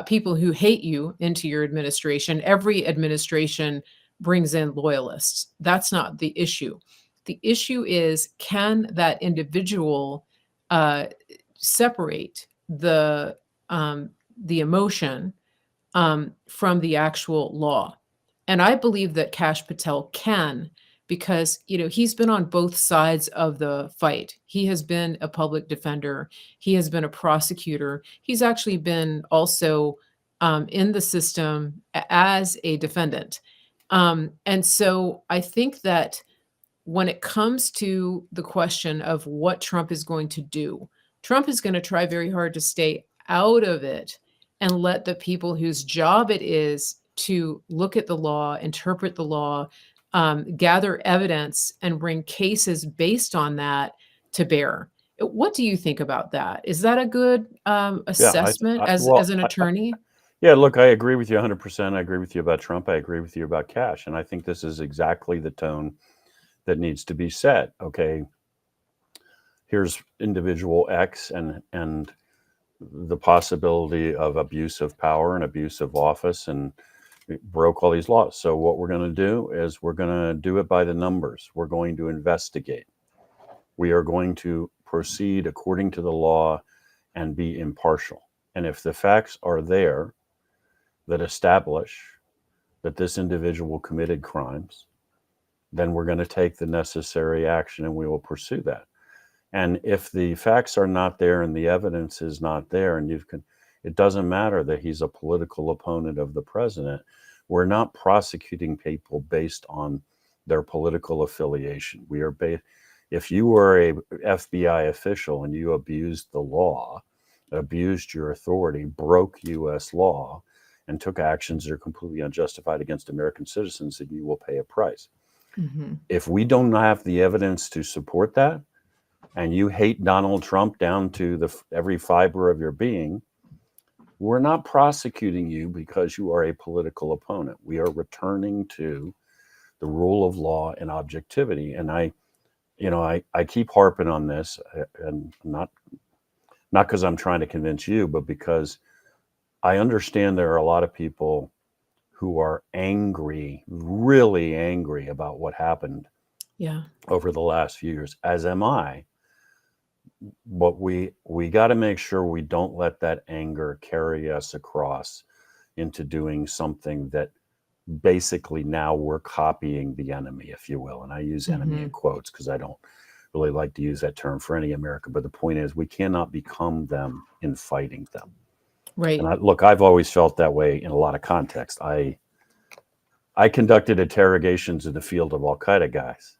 people who hate you into your administration. Every administration brings in loyalists. That's not the issue. The issue is, can that individual separate the emotion from the actual law? And I believe that Kash Patel can, because he's been on both sides of the fight. He has been a public defender. He has been a prosecutor. He's actually been also in the system as a defendant. And so I think that when it comes to the question of what Trump is going to do, Trump is going to try very hard to stay out of it and let the people whose job it is to look at the law, interpret the law, gather evidence and bring cases based on that to bear. What do you think about that? Is that a good Yeah, assessment well, as an attorney? yeah, look, I agree with you 100%. I agree with you about Trump. I agree with you about cash. And I think this is exactly the tone that needs to be set. Okay, here's individual X and the possibility of abuse of power and abuse of office, and it broke all these laws. So what we're going to do is we're going to do it by the numbers. We're going to investigate. We are going to proceed according to the law and be impartial. And if the facts are there that establish that this individual committed crimes, then we're going to take the necessary action and we will pursue that. And if the facts are not there and the evidence is not there, and it doesn't matter that he's a political opponent of the president. We're not prosecuting people based on their political affiliation. If you were a FBI official and you abused the law, abused your authority, broke U.S. law, and took actions that are completely unjustified against American citizens, then you will pay a price. Mm-hmm. If we don't have the evidence to support that, and you hate Donald Trump down to every fiber of your being, we're not prosecuting you because you are a political opponent. We are returning to the rule of law and objectivity. And I keep harping on this, and not because I'm trying to convince you, but because I understand there are a lot of people who are angry, really angry about what happened over the last few years, as am I. But we got to make sure we don't let that anger carry us across into doing something that basically now we're copying the enemy, if you will. And I use enemy in quotes because I don't really like to use that term for any American. But the point is, we cannot become them in fighting them. Right. And I've always felt that way in a lot of context. I conducted interrogations in the field of Al Qaeda guys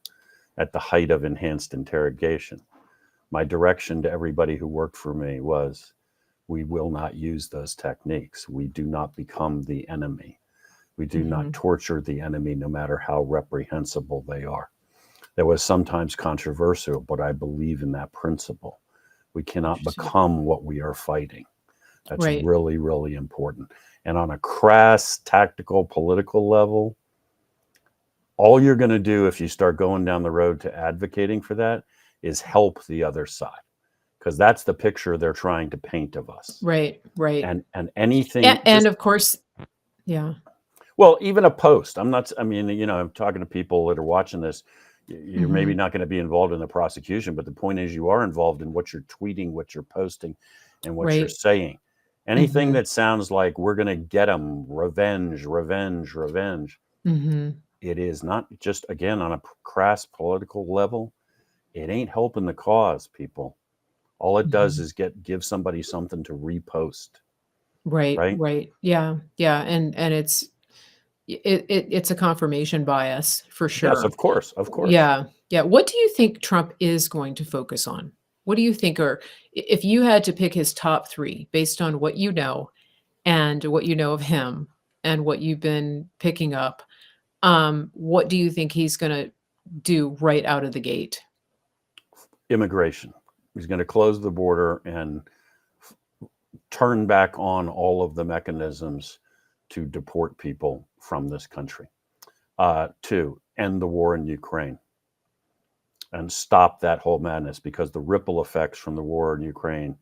at the height of enhanced interrogation. My direction to everybody who worked for me was, we will not use those techniques. We do not become the enemy. We do not torture the enemy, no matter how reprehensible they are. That was sometimes controversial, but I believe in that principle. We cannot become what we are fighting. That's really, really important. And on a crass, tactical, political level, all you're going to do if you start going down the road to advocating for that is help the other side, because that's the picture they're trying to paint of us. Right. And anything. And of course, Well, even a post. I'm talking to people that are watching this. You're maybe not going to be involved in the prosecution, but the point is, you are involved in what you're tweeting, what you're posting, and what you're saying. Anything that sounds like we're going to get them, revenge. It is not just, again, on a crass political level. It ain't helping the cause, people. All it does is give somebody something to repost. Right. Yeah. And it's a confirmation bias for sure. Yes, of course. Yeah. What do you think Trump is going to focus on? What do you think, or if you had to pick his top 3 based on what you know and what you know of him and what you've been picking up, what do you think he's going to do right out of the gate? Immigration. He's going to close the border and turn back on all of the mechanisms to deport people from this country. 2, end the war in Ukraine and stop that whole madness, because the ripple effects from the war in Ukraine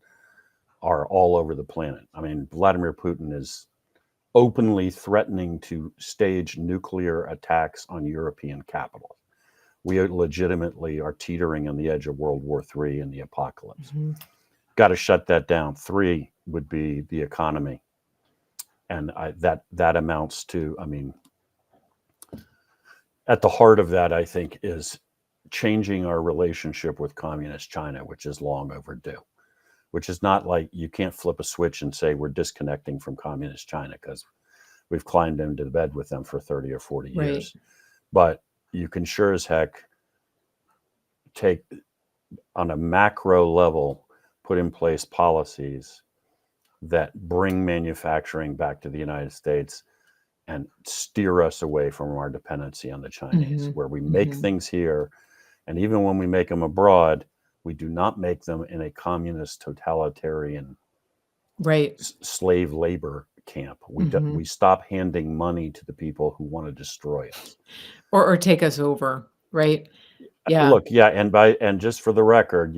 are all over the planet. I mean, Vladimir Putin is openly threatening to stage nuclear attacks on European capitals. We legitimately are teetering on the edge of World War III and the apocalypse. Got to shut that down. 3 would be the economy. And that amounts to, at the heart of that, I think, is changing our relationship with communist China, which is long overdue, which is not like you can't flip a switch and say we're disconnecting from communist China, because we've climbed into bed with them for 30 or 40 years. But you can sure as heck take, on a macro level, put in place policies that bring manufacturing back to the United States and steer us away from our dependency on the Chinese, Mm-hmm. where we make Mm-hmm. things here. And even when we make them abroad, we do not make them in a communist totalitarian Right. slave labor camp. Mm-hmm. We stop handing money to the people who want to destroy us. Or take us over, right? Yeah. Look, yeah, and just for the record,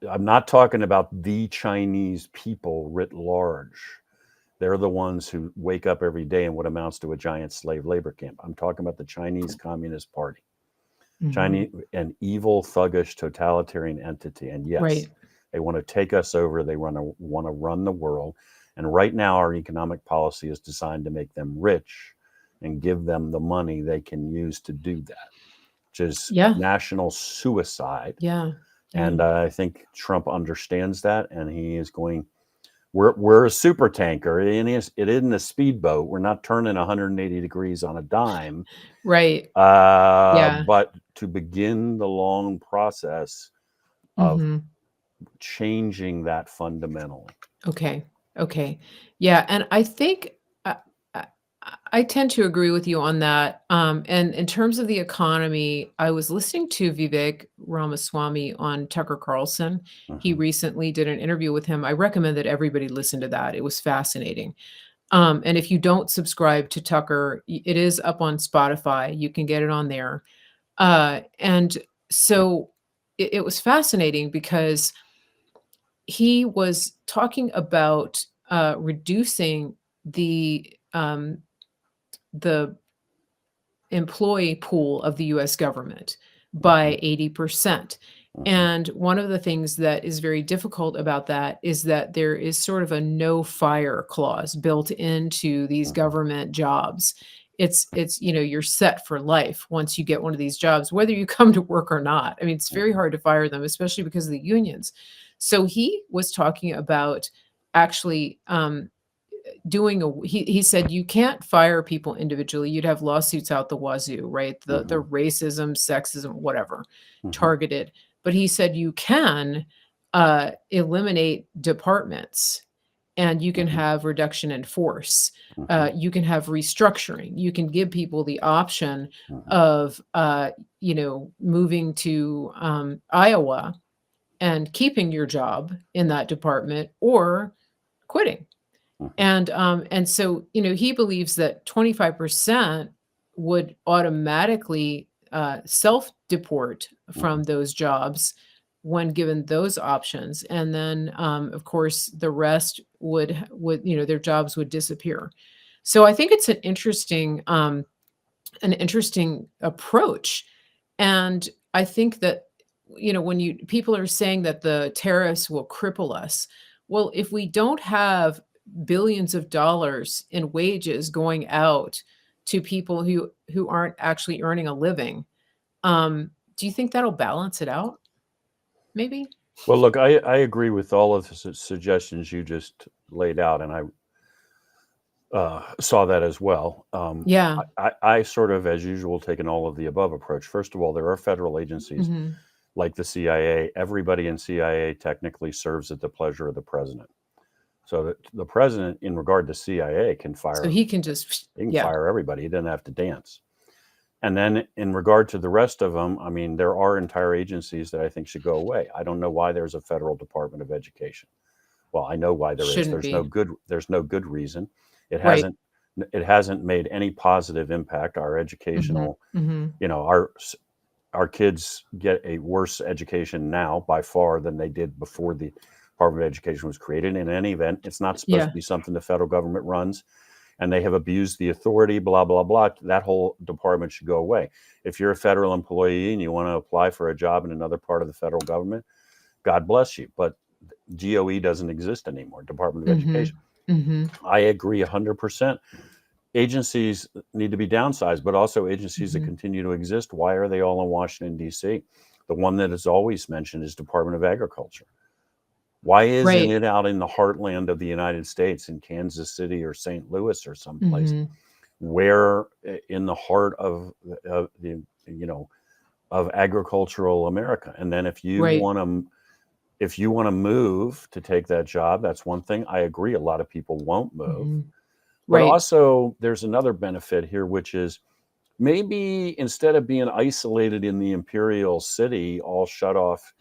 I'm not talking about the Chinese people writ large. They're the ones who wake up every day in what amounts to a giant slave labor camp. I'm talking about the Chinese Communist Party. Mm-hmm. Chinese, an evil, thuggish, totalitarian entity. And yes, Right. they want to take us over. They want to run the world. And right now, our economic policy is designed to make them rich and give them the money they can use to do that, which is Yeah. national suicide. Yeah. And I think Trump understands that, and he is going. We're a super tanker. It isn't a speedboat. We're not turning 180 degrees on a dime. Right. Yeah. But to begin the long process of Mm-hmm. changing that fundamentally. Okay. Okay. Yeah. And I think I tend to agree with you on that. And in terms of the economy, I was listening to Vivek Ramaswamy on Tucker Carlson. He Mhm. recently did an interview with him. I recommend that everybody listen to that. It was fascinating. And if you don't subscribe to Tucker, it is up on Spotify. You can get it on there. And so it was fascinating because he was talking about reducing the employee pool of the US government by 80%. Mhm. And one of the things that is very difficult about that is that there is sort of a no fire clause built into these Mhm. government jobs. It's you're set for life once you get one of these jobs, whether you come to work or not. I mean, it's very hard to fire them, especially because of the unions. So he was talking about actually he said you can't fire people individually. You'd have lawsuits out the wazoo, right? The racism, sexism, whatever, Mhm. targeted. But he said you can eliminate departments, and you can Mhm. have reduction in force. Mhm. You can have restructuring. You can give people the option Mhm. of moving to Iowa and keeping your job in that department or quitting. Mhm. And so, he believes that 25% would automatically self-deport from those jobs when given those options. And then, of course, the rest would their jobs would disappear. So I think it's an interesting approach. And I think that, when people are saying that the tariffs will cripple us, well, if we don't have billions of dollars in wages going out to people who aren't actually earning a living, do you think that'll balance it out? Maybe? Well, look, I agree with all of the suggestions you just laid out, and I saw that as well. Yeah. I sort of, as usual, taken all of the above approach. First of all, there are federal agencies Mhm. like the CIA. Everybody in CIA technically serves at the pleasure of the president. So that the president, in regard to CIA, can So fire he can just yeah. everybody. He doesn't have to dance. And then in regard to the rest of them, I mean, there are entire agencies that I think should go away. I don't know why there's a federal Department of Education. Well, I know why there is. Shouldn't be. There's no good reason. It Right. hasn't made any positive impact. Our Mhm. educational, Mhm. our kids get a worse education now by far than they did before the Department of Education was created. In any event, it's not supposed Yeah. to be something the federal government runs, and they have abused the authority, blah, blah, blah. That whole department should go away. If you're a federal employee and you want to apply for a job in another part of the federal government, God bless you. But DOE doesn't exist anymore, Department of Mhm. Education. Mhm. I agree 100%. Agencies need to be downsized, but also agencies that Mhm. continue to exist. Why are they all in Washington, D.C.? The one that is always mentioned is Department of Agriculture. Why isn't Right. it out in the heartland of the United States in Kansas City or St. Louis or someplace Mhm. where in the heart of the of agricultural America? And then if you Right. want to move to take that job, that's one thing. I agree. A lot of people won't move. Mhm. But Right. also, there's another benefit here, which is maybe instead of being isolated in the imperial city, all shut off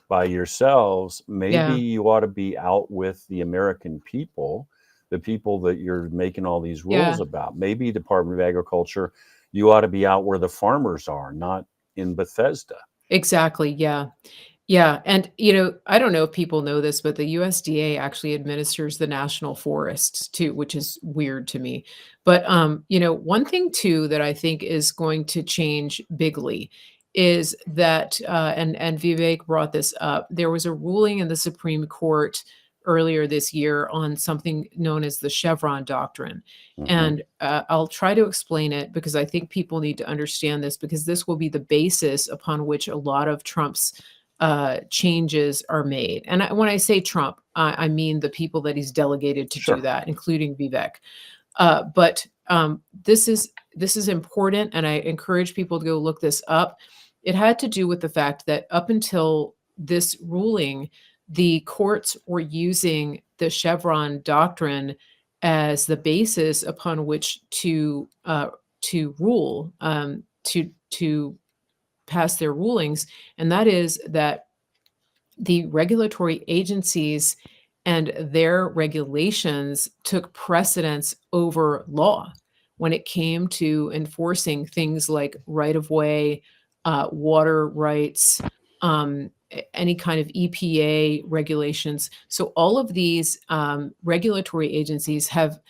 by yourselves, maybe Yeah. you ought to be out with the American people, the people that you're making all these rules Yeah. about. Maybe Department of Agriculture, you ought to be out where the farmers are, not in Bethesda. Exactly. Yeah. Yeah, and, you know, I don't know if people know this, but the USDA actually administers the national forests too, which is weird to me. But, you know, one thing too that I think is going to change bigly is that, and Vivek brought this up, there was a ruling in the Supreme Court earlier this year on something known as the Chevron doctrine. Mhm. And I'll try to explain it because I think people need to understand this because this will be the basis upon which a lot of Trump's changes are made. And when I say Trump, I mean the people that he's delegated to do Sure. that, including Vivek. But this is important, and I encourage people to go look this up. It had to do with the fact that up until this ruling, the courts were using the Chevron doctrine as the basis upon which to rule, to pass their rulings, and that is that the regulatory agencies and their regulations took precedence over law when it came to enforcing things like right of way, water rights, any kind of EPA regulations. So all of these regulatory agencies have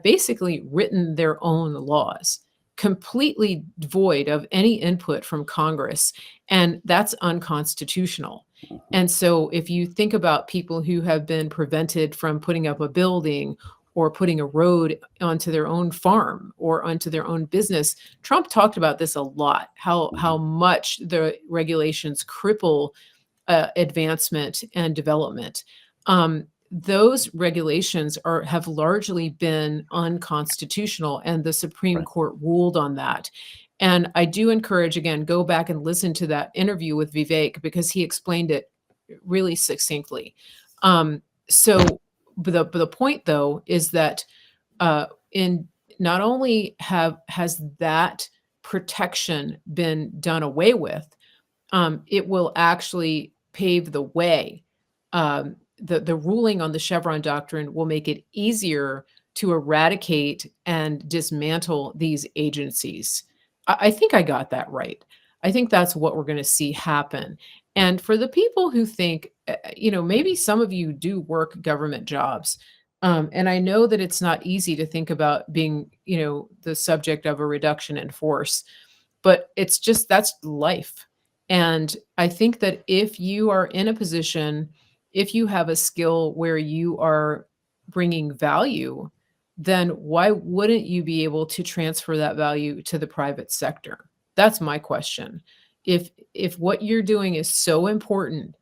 basically written their own laws, completely devoid of any input from Congress, and that's unconstitutional. Mhm. And so if you think about people who have been prevented from putting up a building or putting a road onto their own farm or onto their own business, Trump talked about this a lot, how Mhm. much the regulations cripple advancement and development. Those regulations have largely been unconstitutional, and the Supreme Right. Court ruled on that. And I do encourage, again, go back and listen to that interview with Vivek because he explained it really succinctly. So, but the point though is that in not only has that protection been done away with, it will actually pave the way. The ruling on the Chevron doctrine will make it easier to eradicate and dismantle these agencies. I think I got that right. I think that's what we're going to see happen. And for the people who think, you know, maybe some of you do work government jobs. And I know that it's not easy to think about being, you know, the subject of a reduction in force, but it's just that's life. And I think that if you are in a position, if you have a skill where you are bringing value, then why wouldn't you be able to transfer that value to the private sector? That's my question. If what you're doing is so important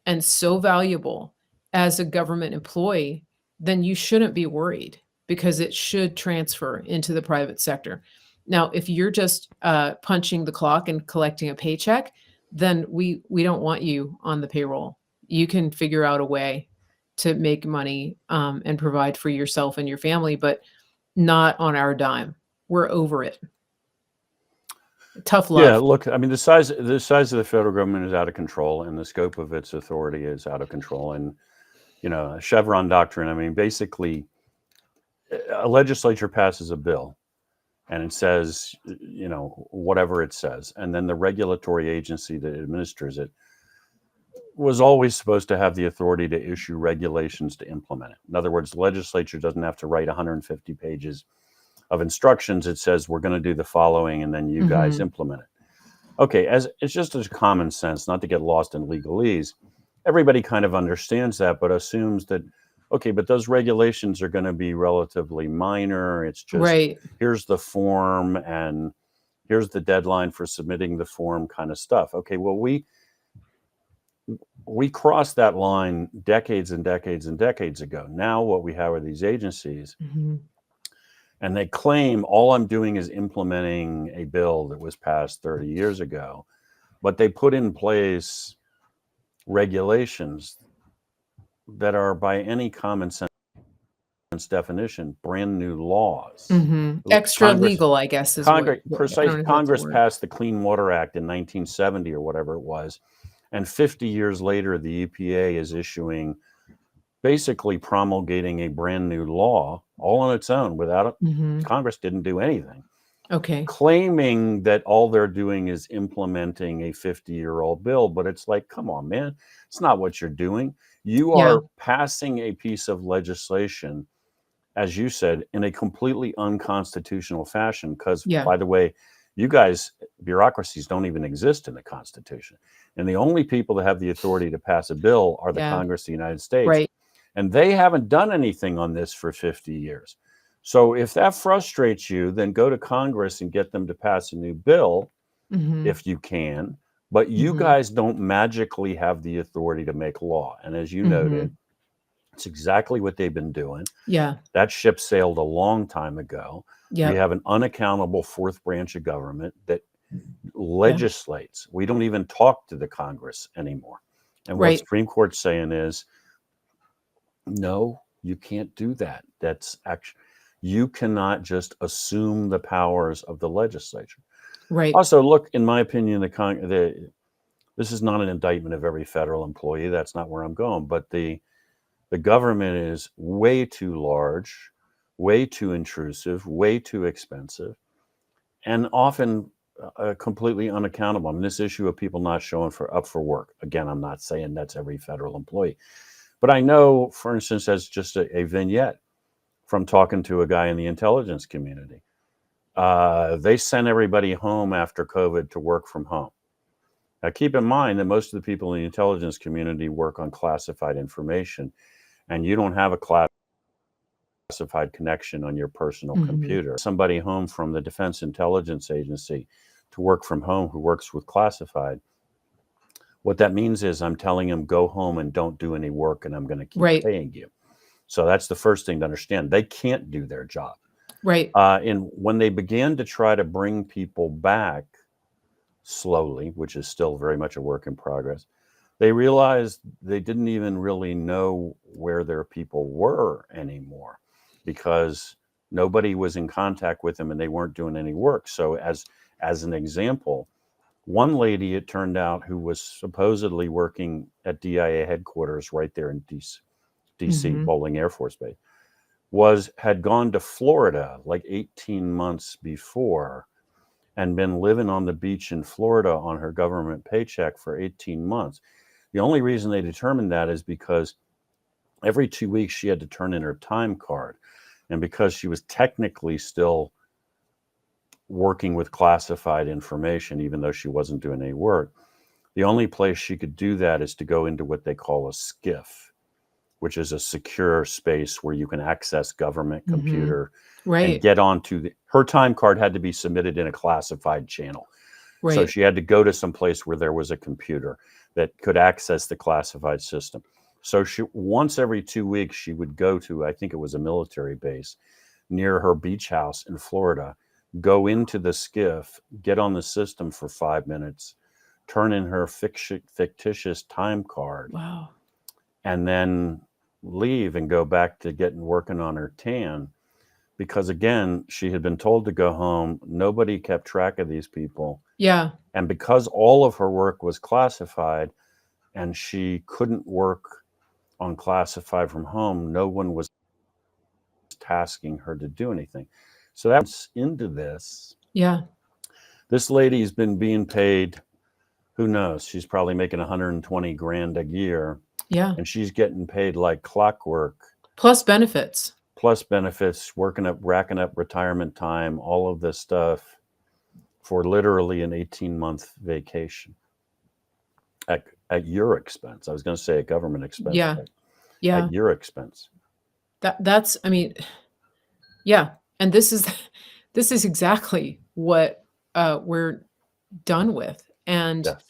and so valuable as a government employee, then you shouldn't be worried because it should transfer into the private sector. Now, if you're just punching the clock and collecting a paycheck, then we don't want you on the payroll. You can figure out a way to make money and provide for yourself and your family, but not on our dime. We're over it. Tough Yeah, love. look, I mean, the size of the federal government is out of control, and the scope of its authority is out of control. And Chevron doctrine. I mean, basically, a legislature passes a bill, and it says, whatever it says, and then the regulatory agency that administers it was always supposed to have the authority to issue regulations to implement it. In other words, the legislature doesn't have to write 150 pages of instructions. It says we're going to do the following, and then you guys Mhm. implement it. Okay, as it's just as common sense, not to get lost in legalese. Everybody kind of understands that, but assumes that, okay, but those regulations are going to be relatively minor. It's just Right. here's the form and here's the deadline for submitting the form kind of stuff. Okay, well, we crossed that line decades and decades and decades ago. Now what we have are these agencies, Mhm. and they claim all I'm doing is implementing a bill that was passed 30 years ago, but they put in place regulations that are by any common sense definition, brand new laws. Extra Congress, legal, I guess, is Congress, what I don't know if that's a Congress word. passed the Clean Water Act in 1970 or whatever it was. And 50 years later, the EPA is issuing, basically promulgating a brand new law all on its own without Congress didn't do anything. Okay. Claiming that all they're doing is implementing a 50-year-old bill. But it's like, come on, man, it's not what you're doing. You Yeah. are passing a piece of legislation, as you said, in a completely unconstitutional fashion. Because, Yeah. by the way, you guys, bureaucracies don't even exist in the Constitution. And the only people that have the authority to pass a bill are the Yeah. Congress of the United States. Right. And they haven't done anything on this for 50 years. So if that frustrates you, then go to Congress and get them to pass a new bill if you can. But you guys don't magically have the authority to make law. And as you noted, it's exactly what they've been doing. Yeah. That ship sailed a long time ago. Yeah. We have an unaccountable fourth branch of government that legislates. We don't even talk to the Congress anymore. And what Right. Supreme Court's saying is, no, you can't do that. That's actually, you cannot just assume the powers of the legislature. Right. Also, look, in my opinion, this is not an indictment of every federal employee. That's not where I'm going. But the government is way too large, way too intrusive, way too expensive, and often completely unaccountable. I mean, this issue of people not showing up for work. Again, I'm not saying that's every federal employee. But I know, for instance, as just a vignette from talking to a guy in the intelligence community, they sent everybody home after COVID to work from home. Now, keep in mind that most of the people in the intelligence community work on classified information, and you don't have a classified connection on your personal computer. Somebody home from the Defense Intelligence Agency to work from home who works with classified. What that means is I'm telling them, go home and don't do any work, and I'm going to keep paying you. So that's the first thing to understand. They can't do their job. Right. And when they began to try to bring people back slowly, which is still very much a work in progress, they realized they didn't even really know where their people were anymore because nobody was in contact with them and they weren't doing any work. So as an example, one lady, it turned out, who was supposedly working at DIA headquarters right there in DC, Bowling Air Force Base, had gone to Florida like 18 months before and been living on the beach in Florida on her government paycheck for 18 months. The only reason they determined that is because every 2 weeks she had to turn in her time card. And because she was technically still working with classified information, even though she wasn't doing any work, the only place she could do that is to go into what they call a SCIF, which is a secure space where you can access government computer and get onto her time card had to be submitted in a classified channel. Right. So she had to go to some place where there was a computer that could access the classified system. So she, once every 2 weeks, she would go to, I think it was a military base near her beach house in Florida, go into the SCIF, get on the system for 5 minutes, turn in her fictitious time card, Wow. and then leave and go back to working on her TAN. Because again, she had been told to go home. Nobody kept track of these people. Yeah. And because all of her work was classified and she couldn't work on classified from home, no one was tasking her to do anything. So that's into this. Yeah. This lady's been being paid, who knows? She's probably making 120 grand a year. Yeah. And she's getting paid like clockwork. Plus benefits. Racking up retirement time, all of this stuff for literally an 18-month vacation at your expense. I was going to say at government expense. Yeah. Yeah. At your expense. That's, I mean, yeah. And this is exactly what we're done with. And Yes.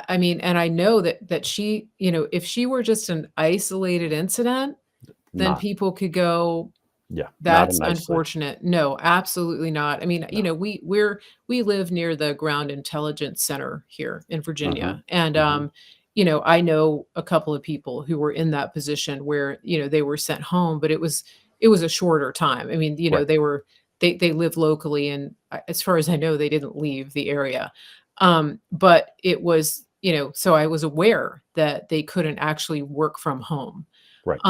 I mean, and I know that she, if she were just an isolated incident, then people could go, yeah, that's unfortunate. No, absolutely not. I mean, we live near the Ground Intelligence Center here in Virginia. And, I know a couple of people who were in that position where, they were sent home, but it was it was a shorter time. I mean, Right. they live locally, and as far as I know, they didn't leave the area. But it was, so I was aware that they couldn't actually work from home. Right.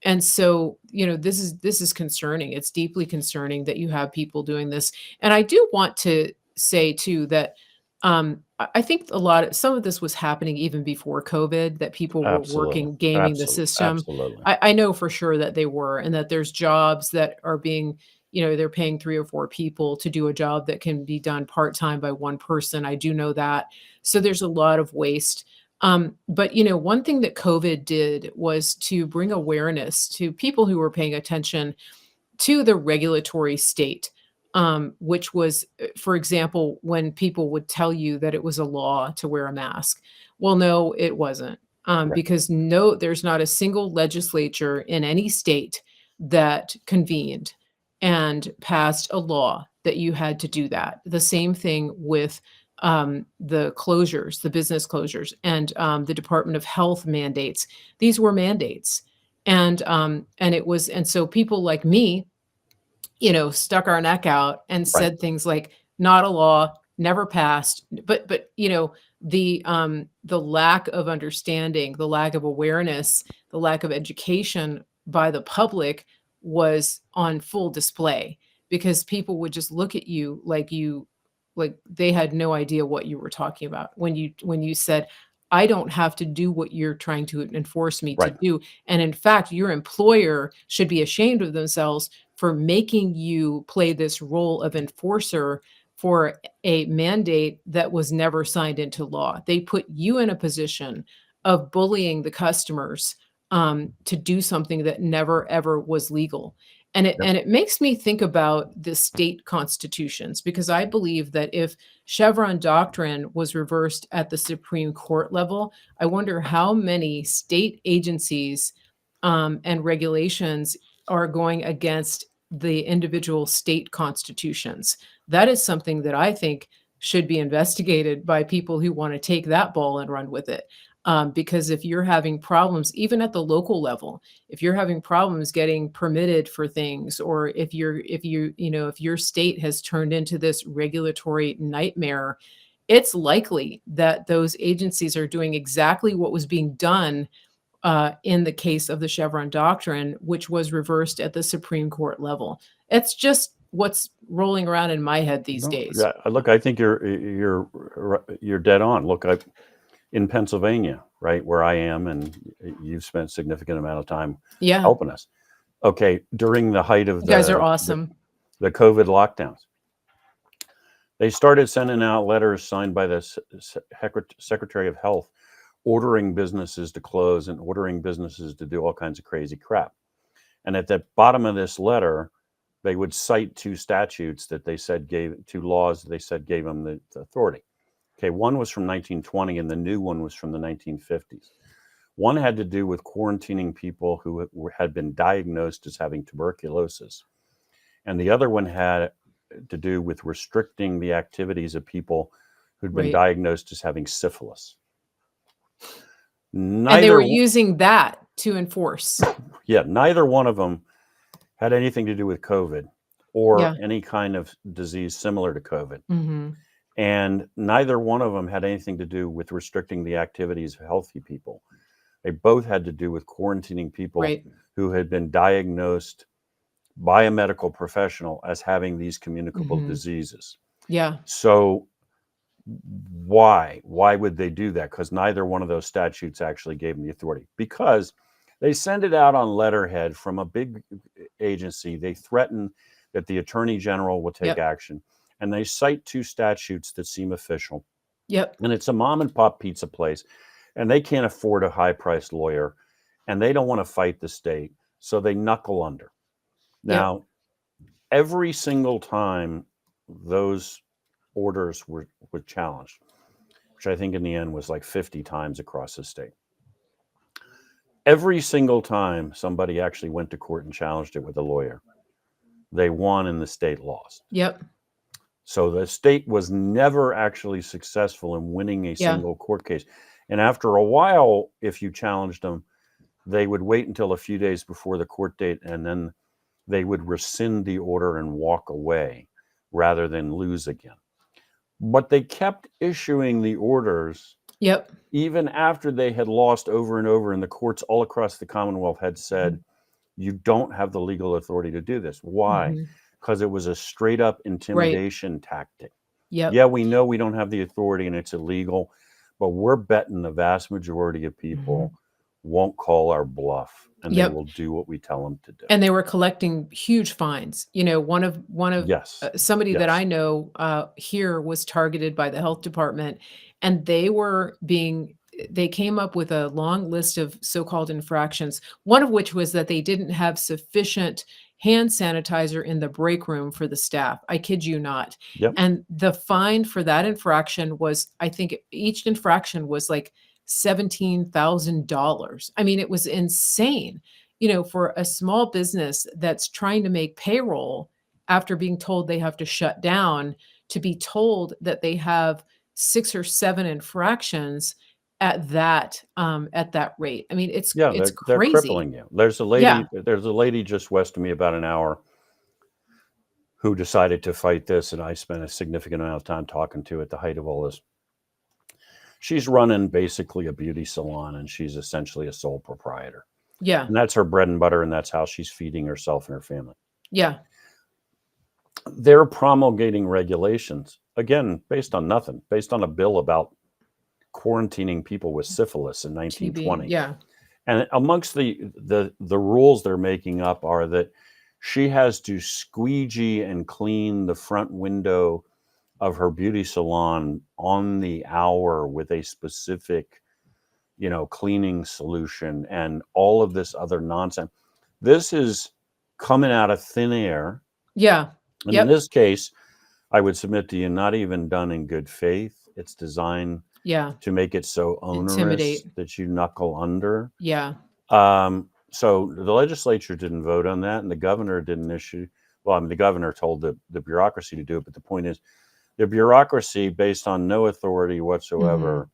And so, this is concerning. It's deeply concerning that you have people doing this. And I do want to say too that I think some of this was happening even before COVID, that people were Absolutely. working, gaming the system. Absolutely. I know for sure that they were, and that there's jobs that are being, they're paying 3 or 4 people to do a job that can be done part-time by one person. I do know that. So there's a lot of waste. But one thing that COVID did was to bring awareness to people who were paying attention to the regulatory state, which was, for example, when people would tell you that it was a law to wear a mask. Well, no, it wasn't, Right. because there's not a single legislature in any state that convened and passed a law that you had to do that. The same thing with the closures, the business closures, and the Department of Health mandates. These were mandates, and so people like me, stuck our neck out and Right. said things like, "Not a law, never passed." But the lack of understanding, the lack of awareness, the lack of education by the public was on full display, because people would just look at you like they had no idea what you were talking about when you said, "I don't have to do what you're trying to enforce me to Right. do. And in fact, your employer should be ashamed of themselves for making you play this role of enforcer for a mandate that was never signed into law. They put you in a position of bullying the customers, to do something that never ever was legal." And it Yep. and it makes me think about the state constitutions, because I believe that if Chevron doctrine was reversed at the Supreme Court level, I wonder how many state agencies, and regulations are going against the individual state constitutions. That is something that I think should be investigated by people who want to take that ball and run with it. Because if you're having problems, even at the local level, if you're having problems getting permitted for things, or if your state has turned into this regulatory nightmare, it's likely that those agencies are doing exactly what was being done in the case of the Chevron doctrine, which was reversed at the Supreme Court level. It's just what's rolling around in my head these No, days. yeah, look, I think you're dead on. Look, in Pennsylvania, right where I am, and you've spent a significant amount of time Yeah, helping us. Okay, during the height of you guys are awesome. the COVID lockdowns, they started sending out letters signed by the Secretary of Health, ordering businesses to close and ordering businesses to do all kinds of crazy crap. And at the bottom of this letter, they would cite 2 statutes that they said gave 2 laws that they said gave them the authority. Okay, one was from 1920 and the new one was from the 1950s. One had to do with quarantining people who had been diagnosed as having tuberculosis. And the other one had to do with restricting the activities of people who'd been Right. diagnosed as having syphilis. And they were using that to enforce. Neither one of them had anything to do with COVID or Yeah. any kind of disease similar to COVID. Mhm. And neither one of them had anything to do with restricting the activities of healthy people. They both had to do with quarantining people Right. who had been diagnosed by a medical professional as having these communicable Mhm. diseases. Yeah. So why would they do that? Because neither one of those statutes actually gave them the authority, because they send it out on letterhead from a big agency. They threaten that the attorney general will take Yep. action, and they cite 2 statutes that seem official. Yep. And it's a mom and pop pizza place, and they can't afford a high priced lawyer, and they don't want to fight the state, so they knuckle under. Now, every single time those orders were challenged, which I think in the end was like 50 times across the state, every single time somebody actually went to court and challenged it with a lawyer, they won and the state lost. Yep. So the state was never actually successful in winning a Yeah. single court case. And after a while, if you challenged them, they would wait until a few days before the court date, and then they would rescind the order and walk away rather than lose again. But they kept issuing the orders Yep. even after they had lost over and over, and the courts all across the Commonwealth had said, you don't have the legal authority to do this. Why? Mhm. Because it was a straight up intimidation tactic. Yep. Yeah, we know we don't have the authority and it's illegal, but we're betting the vast majority of people won't call our bluff, and they Yep. will do what we tell them to do. And they were collecting huge fines. You know, one of Yes. somebody that Yes. I know here was targeted by the health department, and they came up with a long list of so-called infractions, one of which was that they didn't have sufficient hand sanitizer in the break room for the staff. I kid you not. Yep. And the fine for that infraction was, I think each infraction was like $17,000. I mean, it was insane, you know, for a small business that's trying to make payroll after being told they have to shut down, to be told that they have 6 or 7 infractions at that rate. I mean, it's Yeah, they're crazy. crippling you. There's a Yeah. lady just west of me about an hour who decided to fight this, and I spent a significant amount of time talking to at the height of all this. She's running basically a beauty salon, and she's essentially a sole proprietor. Yeah. And that's her bread and butter, and that's how she's feeding herself and her family. Yeah. They're promulgating regulations, again, based on nothing, based on a bill about quarantining people with syphilis in TB. 1920. Yeah. And amongst the rules they're making up are that she has to squeegee and clean the front window of her beauty salon on the hour with a specific, cleaning solution, and all of this other nonsense. This is coming out of thin air. Yeah. And Yep. in this case, I would submit to you, not even done in good faith. It's designed Yeah. to make it so onerous Intimidate. that you knuckle under. Yeah. So the legislature didn't vote on that, and the governor didn't issue. Well, I mean, the governor told the bureaucracy to do it, but the point is, the bureaucracy, based on no authority whatsoever,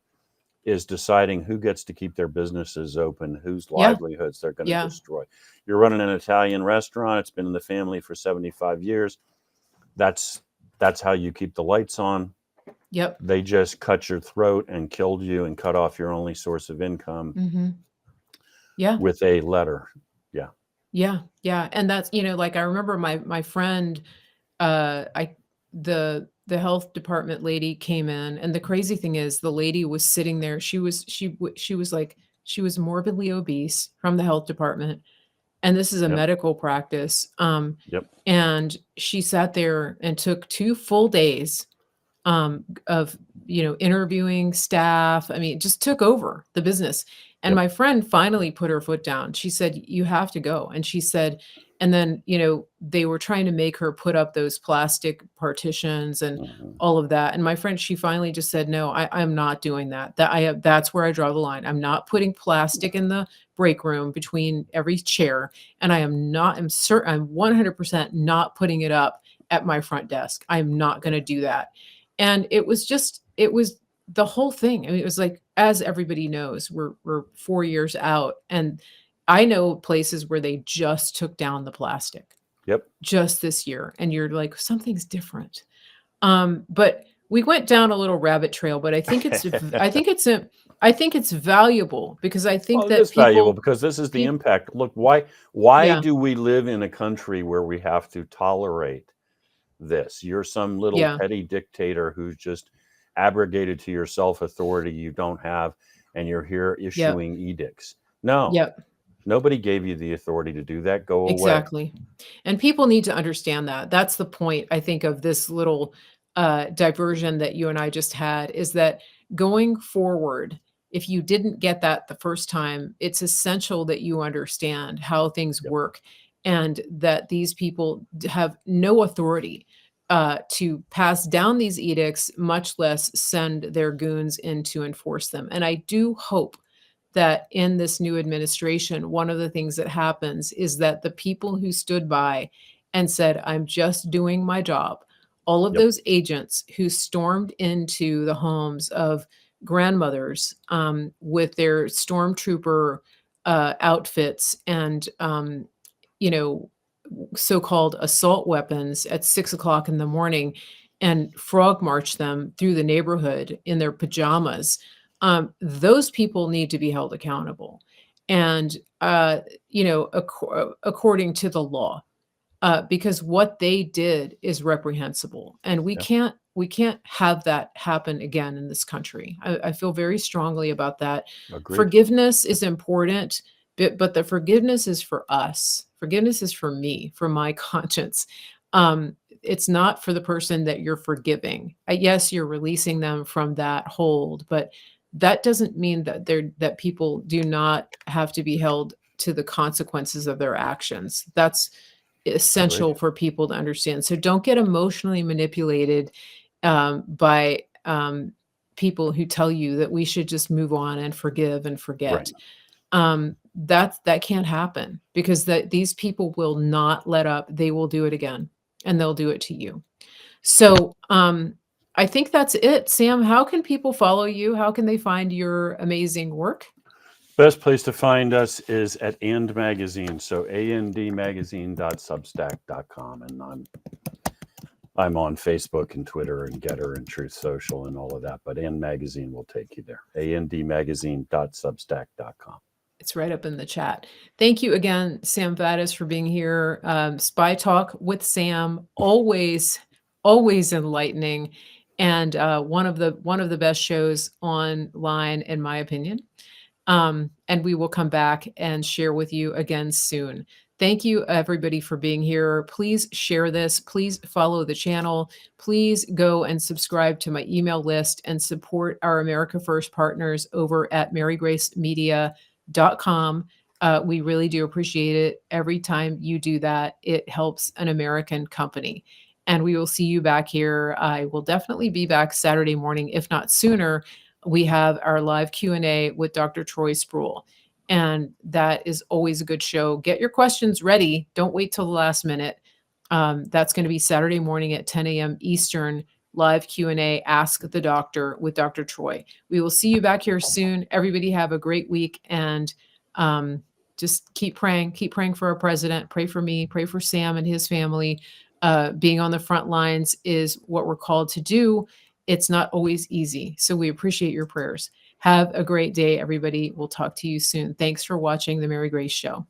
is deciding who gets to keep their businesses open, whose livelihoods they're going to destroy. You're running an Italian restaurant; it's been in the family for 75 years. That's how you keep the lights on. Yep. They just cut your throat and killed you and cut off your only source of income. Yeah. With a letter. Yeah. Yeah. Yeah. And that's, like I remember my friend, the health department lady came in, and the crazy thing is the lady was sitting there. She was morbidly obese from the health department. And this is a medical practice. Yep. And she sat there and took 2 full days of interviewing staff. I mean, it just took over the business. And my friend finally put her foot down. She said, "You have to go." And she said, and then they were trying to make her put up those plastic partitions and all of that. And my friend, she finally just said, "No, I'm not doing that. That's where I draw the line. I'm not putting plastic in the break room between every chair, and I'm 100% not putting it up at my front desk. I'm not going to do that." And it was the whole thing. I mean, it was like, as everybody knows, we're 4 years out, and I know places where they just took down the plastic. Yep. Just this year, and you're like, something's different. But we went down a little rabbit trail, but I think it's valuable, because I think that it's valuable because this is the impact. Look, why do we live in a country where we have to tolerate this? You're some little petty dictator who's just abrogated to yourself authority you don't have, and you're here issuing edicts. No. Yep. Nobody gave you the authority to do that. Go away. Exactly. And people need to understand that. That's the point, I think, of this little diversion that you and I just had, is that going forward, if you didn't get that the first time, it's essential that you understand how things work, and that these people have no authority to pass down these edicts, much less send their goons in to enforce them. And I do hope that in this new administration, one of the things that happens is that the people who stood by and said, "I'm just doing my job," all of those agents who stormed into the homes of grandmothers with their stormtrooper outfits and, so-called assault weapons at 6 o'clock in the morning and frog march them through the neighborhood in their pajamas, those people need to be held accountable. And, according to the law, because what they did is reprehensible, and we Yeah. can't have that happen again in this country. I feel very strongly about that. Agreed. Forgiveness is important, but the forgiveness is for us. Forgiveness is for me, for my conscience. It's not for the person that you're forgiving. Yes, you're releasing them from that hold, but that doesn't mean that people do not have to be held to the consequences of their actions. That's essential Agreed. for people to understand. So don't get emotionally manipulated by people who tell you that we should just move on and forgive and forget. Right. That can't happen, because these people will not let up. They will do it again, and they'll do it to you. So I think that's it. Sam, how can people follow you? How can they find your amazing work? Best place to find us is at And Magazine. So andmagazine.substack.com. And I'm on Facebook and Twitter and Getter and Truth Social and all of that. But And Magazine will take you there. andmagazine.substack.com. It's right up in the chat. Thank you again, Sam Vadas, for being here. Spy Talk with Sam, always enlightening, and one of the best shows online, in my opinion. And we will come back and share with you again soon. Thank you, everybody, for being here. Please share this. Please follow the channel. Please go and subscribe to my email list and support our America First partners over at marygracemedia.com. We really do appreciate it. Every time you do that, it helps an American company. And we will see you back here. I will definitely be back Saturday morning, if not sooner. We have our live Q&A with Dr. Troy Sproul, and that is always a good show. Get your questions ready. Don't wait till the last minute. That's going to be Saturday morning at 10 a.m. Eastern, live Q&A, Ask the Doctor with Dr. Troy. We will see you back here soon. Everybody have a great week, and just keep praying for our president. Pray for me, pray for Sam and his family. Being on the front lines is what we're called to do. It's not always easy. So we appreciate your prayers. Have a great day, everybody. We'll talk to you soon. Thanks for watching The Mary Grace Show.